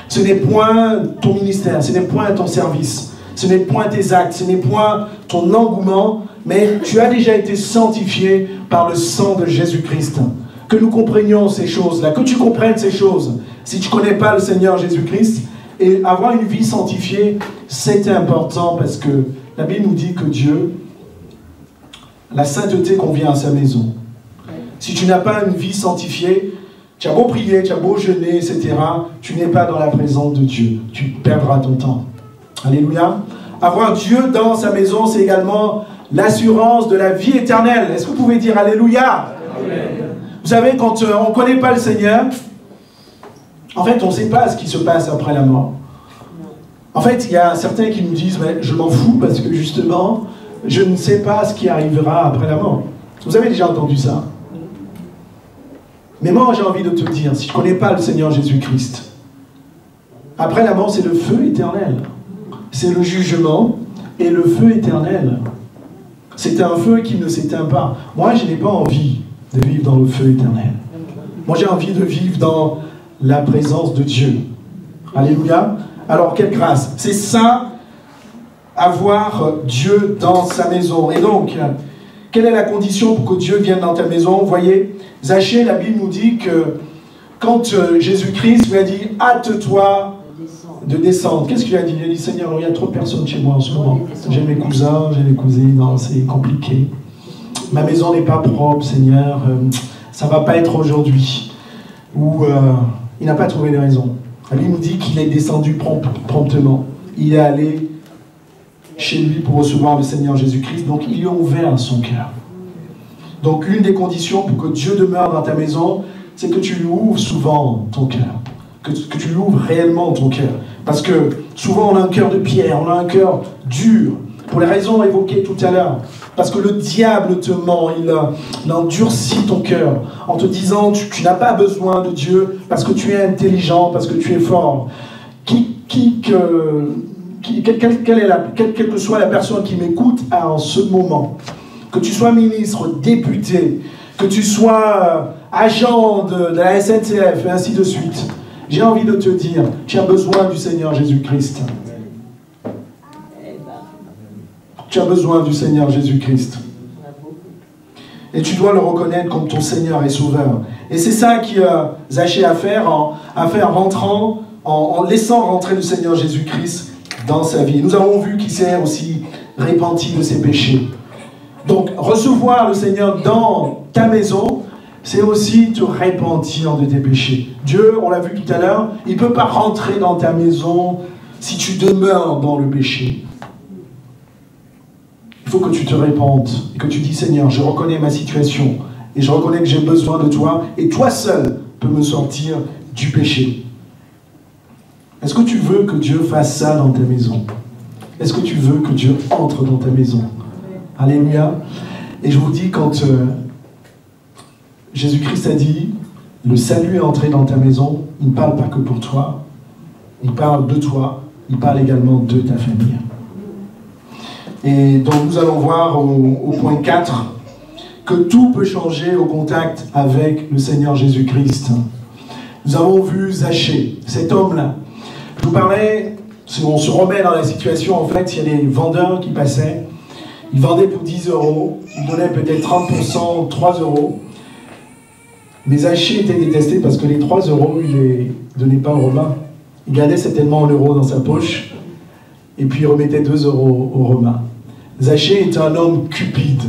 Ce n'est point ton ministère, ce n'est point ton service, ce n'est point tes actes, ce n'est point ton engouement, mais tu as déjà été sanctifié par le sang de Jésus-Christ. Que nous comprenions ces choses-là, que tu comprennes ces choses. Si tu ne connais pas le Seigneur Jésus-Christ, et avoir une vie sanctifiée, c'est important parce que la Bible nous dit que Dieu, la sainteté convient à sa maison. Si tu n'as pas une vie sanctifiée, tu as beau prier, tu as beau jeûner, etc., tu n'es pas dans la présence de Dieu. Tu perdras ton temps. Alléluia. Avoir Dieu dans sa maison, c'est également l'assurance de la vie éternelle. Est-ce que vous pouvez dire Alléluia? Amen. Vous savez, quand on ne connaît pas le Seigneur, en fait, on ne sait pas ce qui se passe après la mort. En fait, il y a certains qui nous disent, mais je m'en fous parce que justement, je ne sais pas ce qui arrivera après la mort. Vous avez déjà entendu ça? Mais moi, j'ai envie de te dire, si tu ne connais pas le Seigneur Jésus-Christ, après la mort, c'est le feu éternel. C'est le jugement et le feu éternel. C'est un feu qui ne s'éteint pas. Moi, je n'ai pas envie de vivre dans le feu éternel. Moi, j'ai envie de vivre dans la présence de Dieu. Alléluia. Alors, quelle grâce. C'est ça, avoir Dieu dans sa maison. Et donc, quelle est la condition pour que Dieu vienne dans ta maison? Vous voyez, Zachée, la Bible nous dit que quand Jésus-Christ lui a dit « hâte-toi de descendre », qu'est-ce qu'il lui a dit? Il a dit « Seigneur, il y a trop de personnes chez moi en ce moment. J'ai mes cousins, j'ai mes cousines, non, c'est compliqué. Ma maison n'est pas propre, Seigneur, ça ne va pas être aujourd'hui. » Ou il n'a pas trouvé de raison. La Bible nous dit qu'il est descendu promptement. Il est allé chez lui pour recevoir le Seigneur Jésus-Christ. Donc, il lui a ouvert son cœur. Donc, une des conditions pour que Dieu demeure dans ta maison, c'est que tu lui ouvres souvent ton cœur. Que tu lui ouvres réellement ton cœur. Parce que souvent, on a un cœur de pierre, on a un cœur dur. Pour les raisons évoquées tout à l'heure. Parce que le diable te ment, il endurcit ton cœur en te disant tu n'as pas besoin de Dieu parce que tu es intelligent, parce que tu es fort. Quelle que soit la personne qui m'écoute en ce moment, que tu sois ministre, député, que tu sois agent de la SNCF, et ainsi de suite. J'ai envie de te dire, tu as besoin du Seigneur Jésus-Christ. Tu as besoin du Seigneur Jésus-Christ. Et tu dois le reconnaître comme ton Seigneur et Sauveur. Et c'est ça qui a Zachée à faire en laissant rentrer le Seigneur Jésus-Christ dans sa vie. Nous avons vu qu'il s'est aussi repenti de ses péchés. Donc, recevoir le Seigneur dans ta maison, c'est aussi te repentir de tes péchés. Dieu, on l'a vu tout à l'heure, il ne peut pas rentrer dans ta maison si tu demeures dans le péché. Il faut que tu te repentes et que tu dis, Seigneur, je reconnais ma situation et je reconnais que j'ai besoin de toi et toi seul peux me sortir du péché. Est-ce que tu veux que Dieu fasse ça dans ta maison? Est-ce que tu veux que Dieu entre dans ta maison? Alléluia. Et je vous dis, quand Jésus-Christ a dit, le salut est entré dans ta maison, il ne parle pas que pour toi, il parle de toi, il parle également de ta famille. Et donc nous allons voir au point 4 que tout peut changer au contact avec le Seigneur Jésus-Christ. Nous avons vu Zachée, cet homme-là. Je vous parlais, si on se remet dans la situation, en fait, il y a des vendeurs qui passaient, ils vendaient pour 10 €, ils donnaient peut-être 30%, 3 €. Mais Zachée était détesté parce que les 3 €, il ne les donnait pas aux Romains. Il gardait certainement 1 € dans sa poche, et puis il remettait 2 € aux Romains. Zachée est un homme cupide,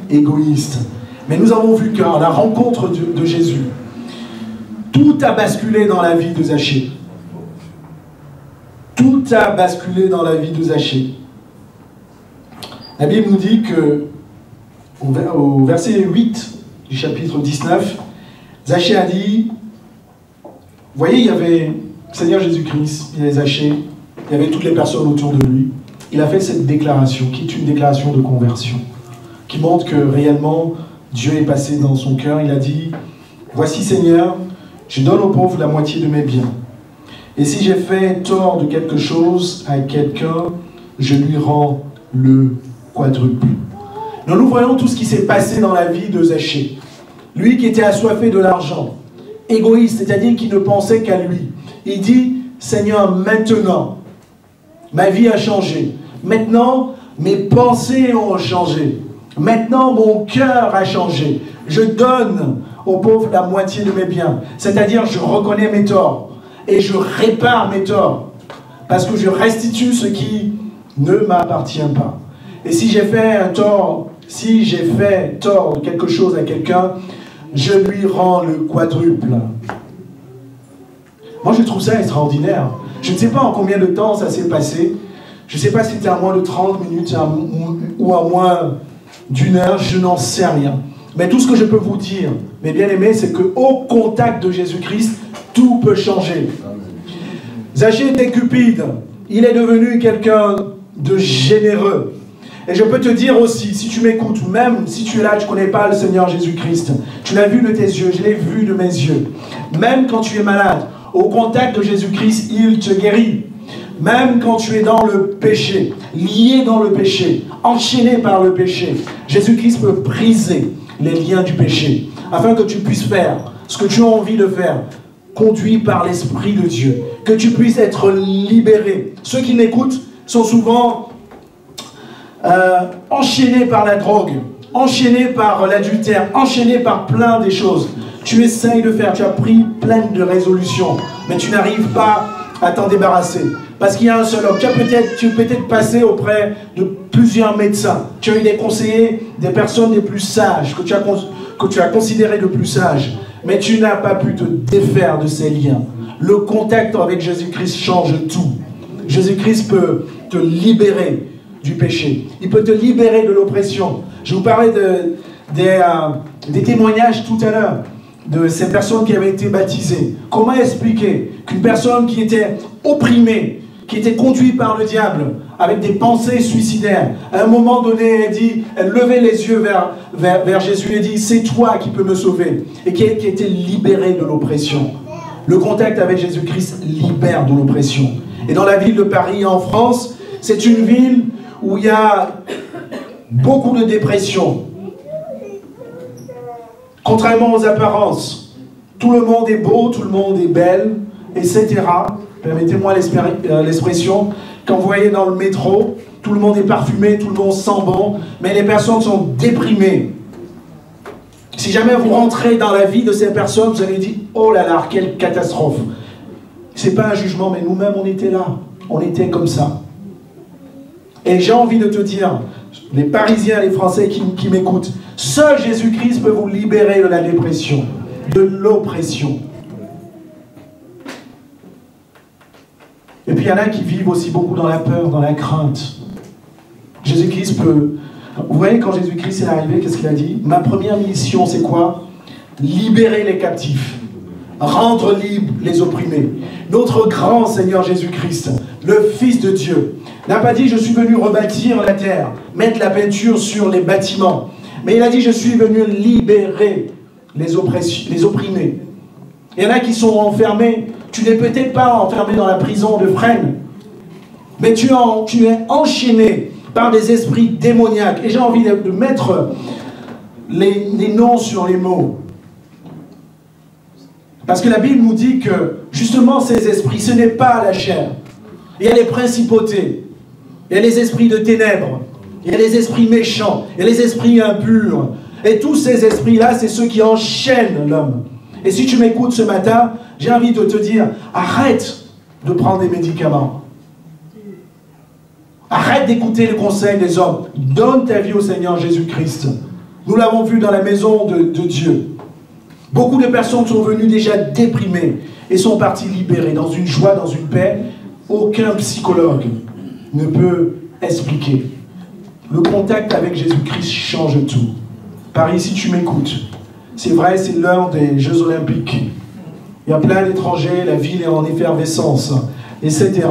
égoïste. Mais nous avons vu qu'à la rencontre de Jésus, tout a basculé dans la vie de Zachée. Tout a basculé dans la vie de Zachée. La Bible nous dit que, au verset 8 du chapitre 19, Zachée a dit, vous voyez, il y avait le Seigneur Jésus-Christ, il y avait Zachée, il y avait toutes les personnes autour de lui. Il a fait cette déclaration, qui est une déclaration de conversion, qui montre que réellement, Dieu est passé dans son cœur. Il a dit, voici Seigneur, je donne aux pauvres la moitié de mes biens. Et si j'ai fait tort de quelque chose à quelqu'un, je lui rends le quadruple. Donc nous voyons tout ce qui s'est passé dans la vie de Zachée. Lui qui était assoiffé de l'argent, égoïste, c'est-à-dire qui ne pensait qu'à lui. Il dit, Seigneur, maintenant, ma vie a changé. Maintenant, mes pensées ont changé. Maintenant, mon cœur a changé. Je donne aux pauvres la moitié de mes biens. C'est-à-dire, je reconnais mes torts et je répare mes torts. Parce que je restitue ce qui ne m'appartient pas. Et si j'ai fait un tort, si j'ai fait tort de quelque chose à quelqu'un, je lui rends le quadruple. Moi, je trouve ça extraordinaire. Je ne sais pas en combien de temps ça s'est passé. Je ne sais pas si c'était à moins de 30 minutes ou à moins d'1 heure, je n'en sais rien. Mais tout ce que je peux vous dire, mes bien-aimés, c'est qu'au contact de Jésus-Christ, tout peut changer. Zachée était cupide. Il est devenu quelqu'un de généreux. Et je peux te dire aussi, si tu m'écoutes, même si tu es là, tu ne connais pas le Seigneur Jésus-Christ, tu l'as vu de tes yeux, je l'ai vu de mes yeux. Même quand tu es malade, au contact de Jésus-Christ, il te guérit. Même quand tu es dans le péché, lié dans le péché, enchaîné par le péché, Jésus-Christ peut briser les liens du péché, afin que tu puisses faire ce que tu as envie de faire, conduit par l'Esprit de Dieu, que tu puisses être libéré. Ceux qui m'écoutent sont souvent enchaînés par la drogue, enchaînés par l'adultère, enchaînés par plein des choses. Tu essayes de faire, tu as pris plein de résolutions, mais tu n'arrives pas à t'en débarrasser. Parce qu'il y a un seul homme. Tu peux peut-être passer auprès de plusieurs médecins. Tu as eu des conseillers, des personnes les plus sages, que tu as considérées de plus sages. Mais tu n'as pas pu te défaire de ces liens. Le contact avec Jésus-Christ change tout. Jésus-Christ peut te libérer du péché. Il peut te libérer de l'oppression. Je vous parlais des témoignages tout à l'heure de ces personnes qui avaient été baptisées. Comment expliquer qu'une personne qui était opprimée, qui était conduite par le diable, avec des pensées suicidaires, à un moment donné, elle levait les yeux vers Jésus et dit, c'est toi qui peux me sauver, et qui était libérée de l'oppression. Le contact avec Jésus-Christ libère de l'oppression. Et dans la ville de Paris, en France, c'est une ville où il y a beaucoup de dépression. Contrairement aux apparences, tout le monde est beau, tout le monde est belle, etc. Permettez-moi l'expression. Quand vous voyez dans le métro, tout le monde est parfumé, tout le monde sent bon, mais les personnes sont déprimées. Si jamais vous rentrez dans la vie de ces personnes, vous allez dire, oh là là, quelle catastrophe. Ce n'est pas un jugement, mais nous-mêmes, on était là. On était comme ça. Et j'ai envie de te dire, les Parisiens, les Français qui m'écoutent, seul Jésus-Christ peut vous libérer de la dépression, de l'oppression. Et puis il y en a qui vivent aussi beaucoup dans la peur, dans la crainte. Jésus-Christ peut... Vous voyez, quand Jésus-Christ est arrivé, qu'est-ce qu'il a dit? Ma première mission, c'est quoi? Libérer les captifs, rendre libres les opprimés. Notre grand Seigneur Jésus-Christ, le Fils de Dieu, n'a pas dit « je suis venu rebâtir la terre, mettre la peinture sur les bâtiments ». Mais il a dit « je suis venu libérer les opprimés ». Il y en a qui sont enfermés. Tu n'es peut-être pas enfermé dans la prison de Fresnes, mais tu es enchaîné par des esprits démoniaques. Et j'ai envie de mettre les noms sur les mots. Parce que la Bible nous dit que, justement, ces esprits, ce n'est pas la chair. Il y a les principautés, il y a les esprits de ténèbres, il y a les esprits méchants, il y a les esprits impurs. Et tous ces esprits-là, c'est ceux qui enchaînent l'homme. Et si tu m'écoutes ce matin, j'ai envie de te dire, arrête de prendre des médicaments. Arrête d'écouter les conseils des hommes. Donne ta vie au Seigneur Jésus-Christ. Nous l'avons vu dans la maison de Dieu. Beaucoup de personnes sont venues déjà déprimées et sont parties libérées, dans une joie, dans une paix. Aucun psychologue ne peut expliquer. Le contact avec Jésus-Christ change tout. Paris, si tu m'écoutes, c'est vrai, c'est l'heure des Jeux Olympiques. Il y a plein d'étrangers, la ville est en effervescence, etc.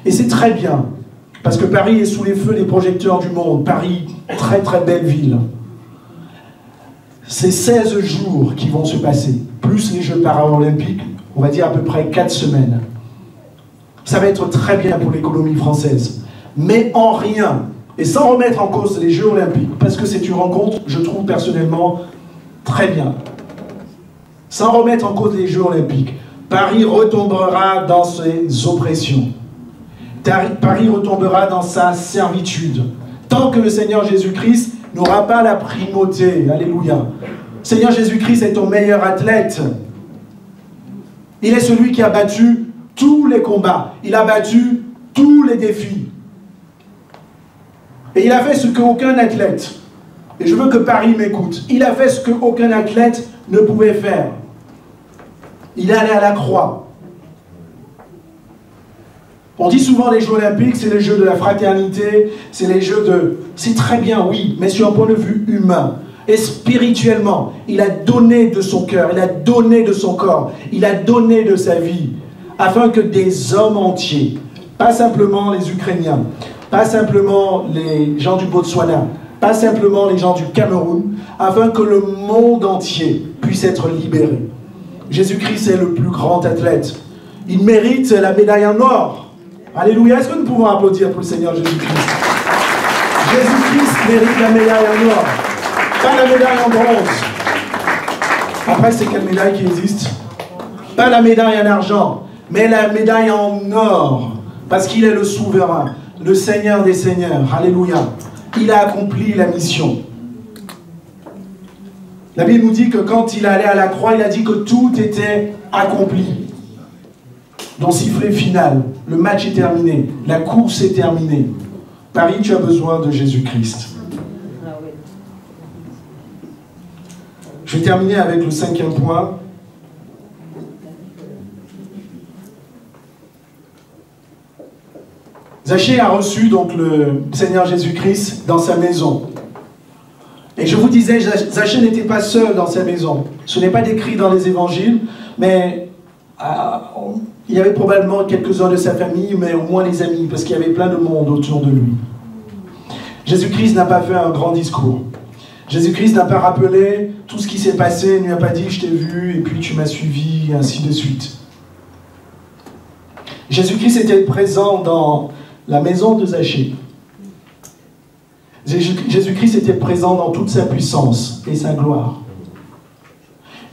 Et c'est très bien, parce que Paris est sous les feux des projecteurs du monde. Paris, très très belle ville. C'est 16 jours qui vont se passer, plus les Jeux paralympiques, on va dire à peu près 4 semaines. Ça va être très bien pour l'économie française. Mais en rien, et sans remettre en cause les Jeux olympiques, parce que c'est une rencontre, je trouve personnellement, très bien. Sans remettre en cause les Jeux olympiques, Paris retombera dans ses oppressions. Paris retombera dans sa servitude. Tant que le Seigneur Jésus-Christ n'aura pas la primauté. Alléluia. Seigneur Jésus-Christ est ton meilleur athlète. Il est celui qui a battu tous les combats. Il a battu tous les défis. Et il a fait ce qu'aucun athlète, et je veux que Paris m'écoute, il a fait ce qu'aucun athlète ne pouvait faire. Il est allé à la croix. On dit souvent les Jeux olympiques, c'est les Jeux de la fraternité, c'est les Jeux de... C'est très bien, oui, mais sur un point de vue humain. Et spirituellement, il a donné de son cœur, il a donné de son corps, il a donné de sa vie, afin que des hommes entiers, pas simplement les Ukrainiens, pas simplement les gens du Botswana, pas simplement les gens du Cameroun, afin que le monde entier puisse être libéré. Jésus-Christ est le plus grand athlète. Il mérite la médaille en or. Alléluia. Est-ce que nous pouvons applaudir pour le Seigneur Jésus-Christ? Jésus-Christ mérite la médaille en or, pas la médaille en bronze. Après, c'est quelle médaille qui existe? Pas la médaille en argent, mais la médaille en or, parce qu'il est le souverain, le Seigneur des Seigneurs. Alléluia. Il a accompli la mission. La Bible nous dit que quand il allait à la croix, il a dit que tout était accompli. Donc sifflet final, le match est terminé, la course est terminée. Paris, tu as besoin de Jésus-Christ. Je vais terminer avec le 5e point. Zachée a reçu donc le Seigneur Jésus-Christ dans sa maison. Et je vous disais, Zachée n'était pas seul dans sa maison. Ce n'est pas décrit dans les évangiles, mais il y avait probablement quelques-uns de sa famille, mais au moins les amis, parce qu'il y avait plein de monde autour de lui. Jésus-Christ n'a pas fait un grand discours. Jésus-Christ n'a pas rappelé tout ce qui s'est passé, il ne lui a pas dit « je t'ai vu et puis tu m'as suivi » et ainsi de suite. Jésus-Christ était présent dans la maison de Zachée. Jésus-Christ était présent dans toute sa puissance et sa gloire.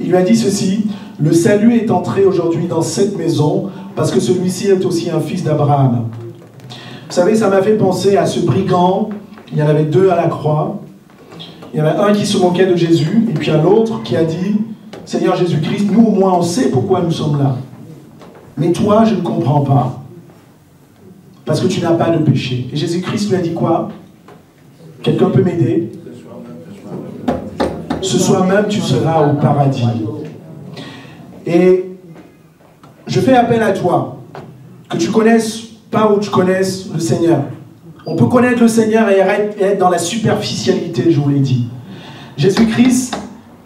Il lui a dit ceci, « Le salut est entré aujourd'hui dans cette maison parce que celui-ci est aussi un fils d'Abraham. » Vous savez, ça m'a fait penser à ce brigand. Il y en avait deux à la croix. Il y en a un qui se moquait de Jésus et puis un autre qui a dit, « Seigneur Jésus-Christ, nous au moins on sait pourquoi nous sommes là. Mais toi, je ne comprends pas. Parce que tu n'as pas de péché. » Et Jésus-Christ lui a dit quoi? Quelqu'un peut m'aider? Ce soir même, tu seras au paradis. Et je fais appel à toi, que tu connaisses pas ou tu connaisses le Seigneur. On peut connaître le Seigneur et être dans la superficialité, je vous l'ai dit. Jésus-Christ,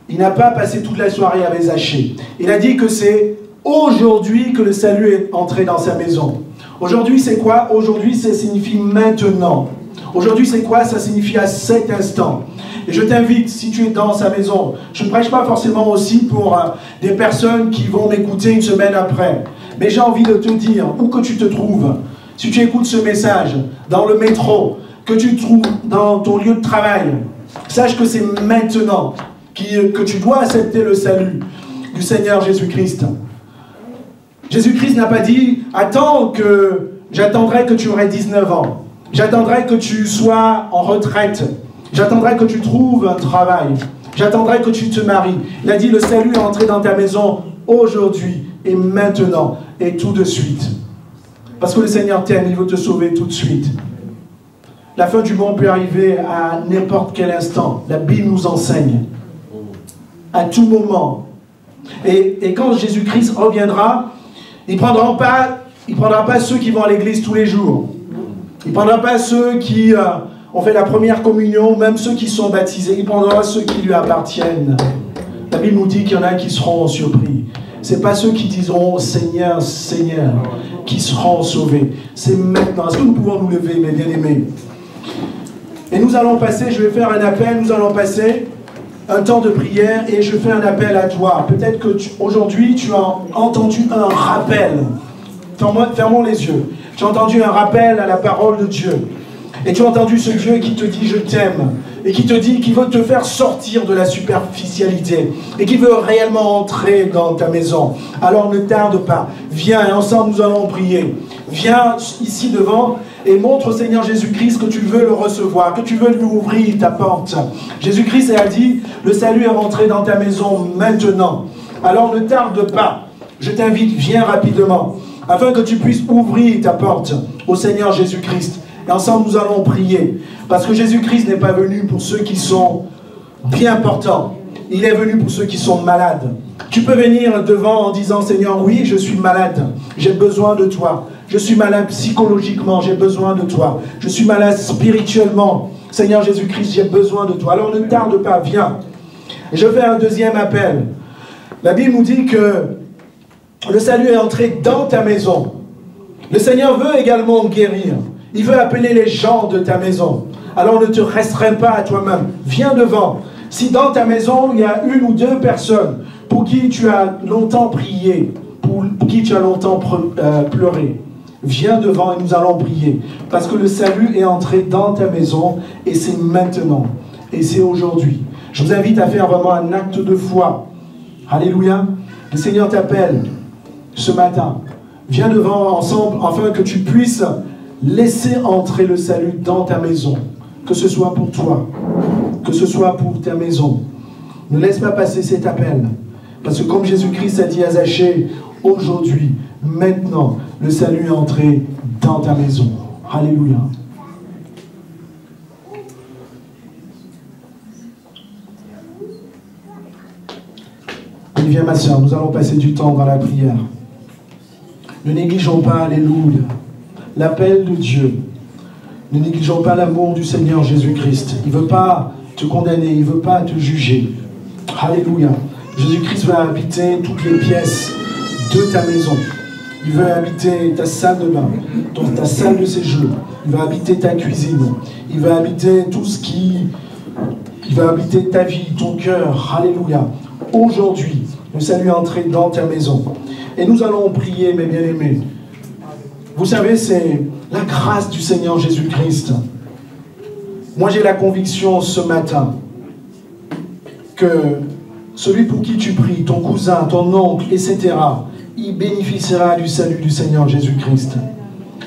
il n'a pas passé toute la soirée avec Zachée. Il a dit que c'est aujourd'hui que le salut est entré dans sa maison. Aujourd'hui, c'est quoi? Aujourd'hui, ça signifie maintenant. Aujourd'hui, c'est quoi? Ça signifie à cet instant. Et je t'invite, si tu es dans sa maison, je ne prêche pas forcément aussi pour des personnes qui vont m'écouter une semaine après. Mais j'ai envie de te dire, où que tu te trouves, si tu écoutes ce message, dans le métro, que tu te trouves dans ton lieu de travail, sache que c'est maintenant que tu dois accepter le salut du Seigneur Jésus-Christ. Jésus-Christ n'a pas dit, attends que j'attendrai que tu aurais 19 ans. J'attendrai que tu sois en retraite. J'attendrai que tu trouves un travail. J'attendrai que tu te maries. Il a dit, le salut est entré dans ta maison aujourd'hui et maintenant et tout de suite. Parce que le Seigneur t'aime, il veut te sauver tout de suite. La fin du monde peut arriver à n'importe quel instant. La Bible nous enseigne. À tout moment. Et quand Jésus-Christ reviendra, il ne prendra pas ceux qui vont à l'église tous les jours. Il ne prendra pas ceux qui ont fait la première communion, même ceux qui sont baptisés. Il prendra ceux qui lui appartiennent. La Bible nous dit qu'il y en a qui seront surpris. Ce n'est pas ceux qui diront « Seigneur, Seigneur » qui seront sauvés. C'est maintenant. Est-ce que nous pouvons nous lever, mes bien-aimés? Et nous allons passer, je vais faire un appel, nous allons passer un temps de prière et je fais un appel à toi. Peut-être que aujourd'hui tu as entendu un rappel. Fermons les yeux. Tu as entendu un rappel à la parole de Dieu. Et tu as entendu ce Dieu qui te dit « je t'aime » et qui te dit qu'il veut te faire sortir de la superficialité et qui veut réellement entrer dans ta maison. Alors ne tarde pas. Viens et ensemble nous allons prier. Viens ici devant et montre au Seigneur Jésus-Christ que tu veux le recevoir, que tu veux lui ouvrir ta porte. Jésus-Christ a dit « le salut est rentré dans ta maison maintenant ». Alors ne tarde pas. Je t'invite, viens rapidement afin que tu puisses ouvrir ta porte au Seigneur Jésus-Christ. Et ensemble, nous allons prier. Parce que Jésus-Christ n'est pas venu pour ceux qui sont bien portants. Il est venu pour ceux qui sont malades. Tu peux venir devant en disant, Seigneur, oui, je suis malade. J'ai besoin de toi. Je suis malade psychologiquement. J'ai besoin de toi. Je suis malade spirituellement. Seigneur Jésus-Christ, j'ai besoin de toi. Alors ne tarde pas, viens. Et je fais un deuxième appel. La Bible nous dit que le salut est entré dans ta maison. Le Seigneur veut également guérir. Il veut appeler les gens de ta maison. Alors ne te restreins pas à toi-même. Viens devant. Si dans ta maison, il y a une ou deux personnes pour qui tu as longtemps prié, pour qui tu as longtemps pleuré, viens devant et nous allons prier. Parce que le salut est entré dans ta maison et c'est maintenant. Et c'est aujourd'hui. Je vous invite à faire vraiment un acte de foi. Alléluia. Le Seigneur t'appelle ce matin. Viens devant ensemble afin que tu puisses laisser entrer le salut dans ta maison. Que ce soit pour toi, que ce soit pour ta maison. Ne laisse pas passer cet appel. Parce que comme Jésus-Christ a dit à Zachée, aujourd'hui, maintenant, le salut est entré dans ta maison. Alléluia. Et viens ma soeur, nous allons passer du temps dans la prière. Ne négligeons pas, alléluia, l'appel de Dieu. Ne négligeons pas l'amour du Seigneur Jésus-Christ. Il ne veut pas te condamner, il ne veut pas te juger. Alléluia. Jésus-Christ va habiter toutes les pièces de ta maison. Il veut habiter ta salle de bain, ta salle de séjour. Il va habiter ta cuisine. Il va habiter tout ce qui... Il va habiter ta vie, ton cœur. Alléluia. Aujourd'hui, le salut est entré dans ta maison. Et nous allons prier, mes bien-aimés. Vous savez, c'est la grâce du Seigneur Jésus-Christ. Moi, j'ai la conviction ce matin que celui pour qui tu pries, ton cousin, ton oncle, etc., il bénéficiera du salut du Seigneur Jésus-Christ.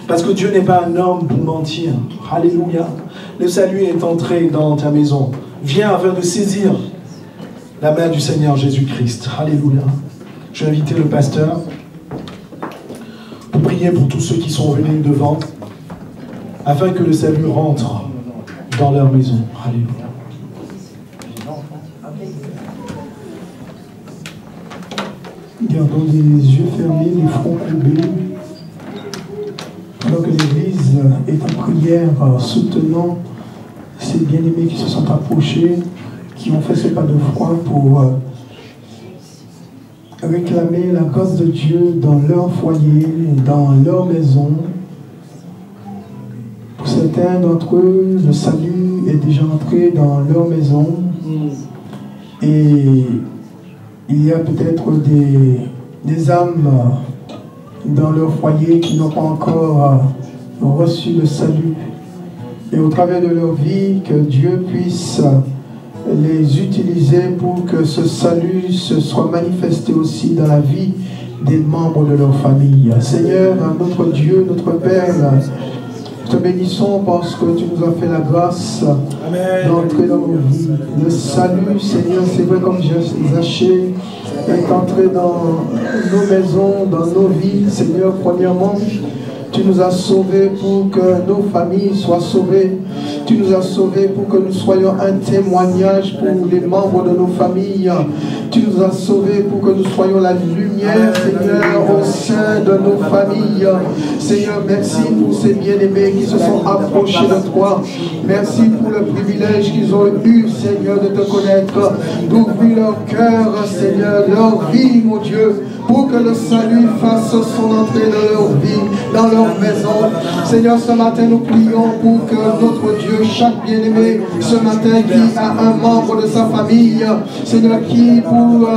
Parce que Dieu n'est pas un homme pour mentir. Alléluia. Le salut est entré dans ta maison. Viens afin de saisir la main du Seigneur Jésus-Christ. Alléluia. Je vais inviter le pasteur pour prier pour tous ceux qui sont venus devant, afin que le salut rentre dans leur maison. Alléluia. Gardons les yeux fermés, les fronts courbés, alors que l'Église est en prière, soutenant ces bien-aimés qui se sont approchés, qui ont fait ce pas de foi pour réclamer la grâce de Dieu dans leur foyer, dans leur maison. Pour certains d'entre eux, le salut est déjà entré dans leur maison et il y a peut-être des âmes dans leur foyer qui n'ont pas encore reçu le salut. Et au travers de leur vie, que Dieu puisse les utiliser pour que ce salut se soit manifesté aussi dans la vie des membres de leur famille. Seigneur, notre Dieu, notre Père, te bénissons parce que tu nous as fait la grâce d'entrer dans nos vies. Le salut, Seigneur, c'est vrai comme Zachée est entré dans nos maisons, dans nos vies. Seigneur, premièrement, tu nous as sauvés pour que nos familles soient sauvées. Tu nous as sauvés pour que nous soyons un témoignage pour les membres de nos familles. Tu nous as sauvés pour que nous soyons la lumière, Seigneur, au sein de nos familles. Seigneur, merci pour ces bien-aimés qui se sont approchés de toi. Merci pour le privilège qu'ils ont eu, Seigneur, de te connaître, d'ouvrir leur cœur, Seigneur, leur vie, mon Dieu, pour que le salut fasse son entrée dans leur vie, dans leur maison. Seigneur, ce matin, nous prions pour que notre Dieu, chaque bien-aimé, ce matin, qui a un membre de sa famille, Seigneur, qui pour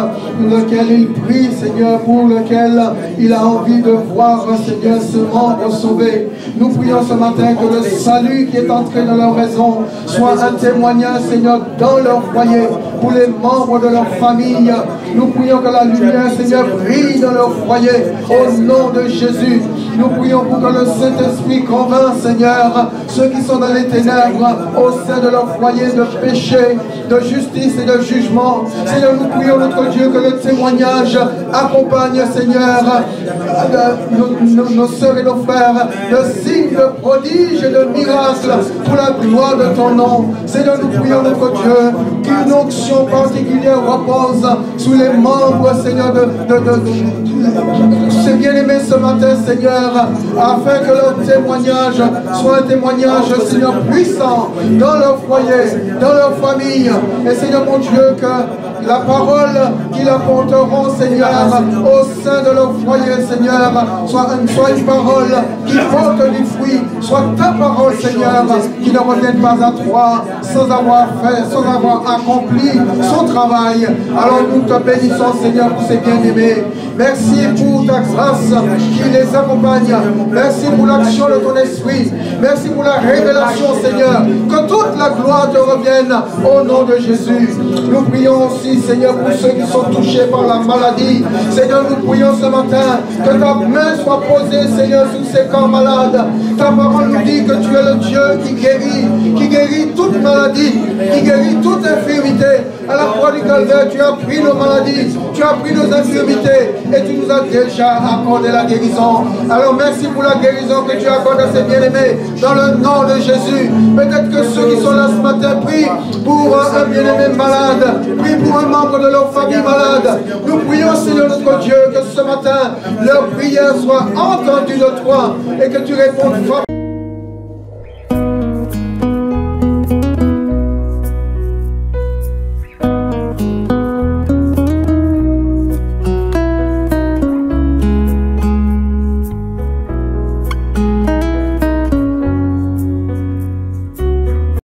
lequel il prie, Seigneur, pour lequel il a envie de voir, Seigneur, ce membre sauvé. Nous prions ce matin que le salut qui est entré dans leur maison soit un témoignage, Seigneur, dans leur foyer, pour les membres de leur famille. Nous prions que la lumière, Seigneur, brille dans leur foyer, au nom de Jésus. Nous prions pour que le Saint-Esprit convainc, Seigneur, ceux qui sont dans les ténèbres, au sein de leur foyer de péché, de justice et de jugement. Seigneur, nous prions, notre Dieu, que le témoignage accompagne, Seigneur, nos sœurs et nos frères, de signes, de prodiges et de miracles pour la gloire de ton nom. Seigneur, nous prions, notre Dieu, qu'une onction particulière repose sur les membres, Seigneur, ces bien-aimés ce matin, Seigneur, afin que leur témoignage soit un témoignage, Seigneur, puissant dans leur foyer, dans leur famille. Et Seigneur, mon Dieu, que la parole qu'ils apporteront, Seigneur, au sein de leur foyer, Seigneur, soit une parole qui porte du fruit, soit ta parole, Seigneur, qui ne revienne pas à toi sans avoir fait, sans avoir accompli son travail. Alors nous te bénissons, Seigneur, pour ces bien-aimés. Merci pour ta grâce qui les accompagne. Merci pour l'action de ton esprit. Merci pour la révélation, Seigneur. Que toute la gloire te revienne au nom de Jésus. Nous prions aussi, Seigneur, pour ceux qui sont touchés par la maladie. Seigneur, nous prions ce matin que ta main soit posée, Seigneur, sur ces corps malades. Ta parole nous dit que tu es le Dieu qui guérit toute maladie, qui guérit toute infirmité. À la croix du Calvaire, tu as pris nos maladies, tu as pris nos infirmités et tu nous as déjà accordé la guérison. Alors merci pour la guérison que tu accordes à ces bien-aimés dans le nom de Jésus. Peut-être que ceux qui sont là ce matin prient pour un bien-aimé malade, prient pour un membre de leur famille malade. Nous prions, Seigneur notre Dieu, que ce matin, leur prière soit entendue de toi et que tu répondes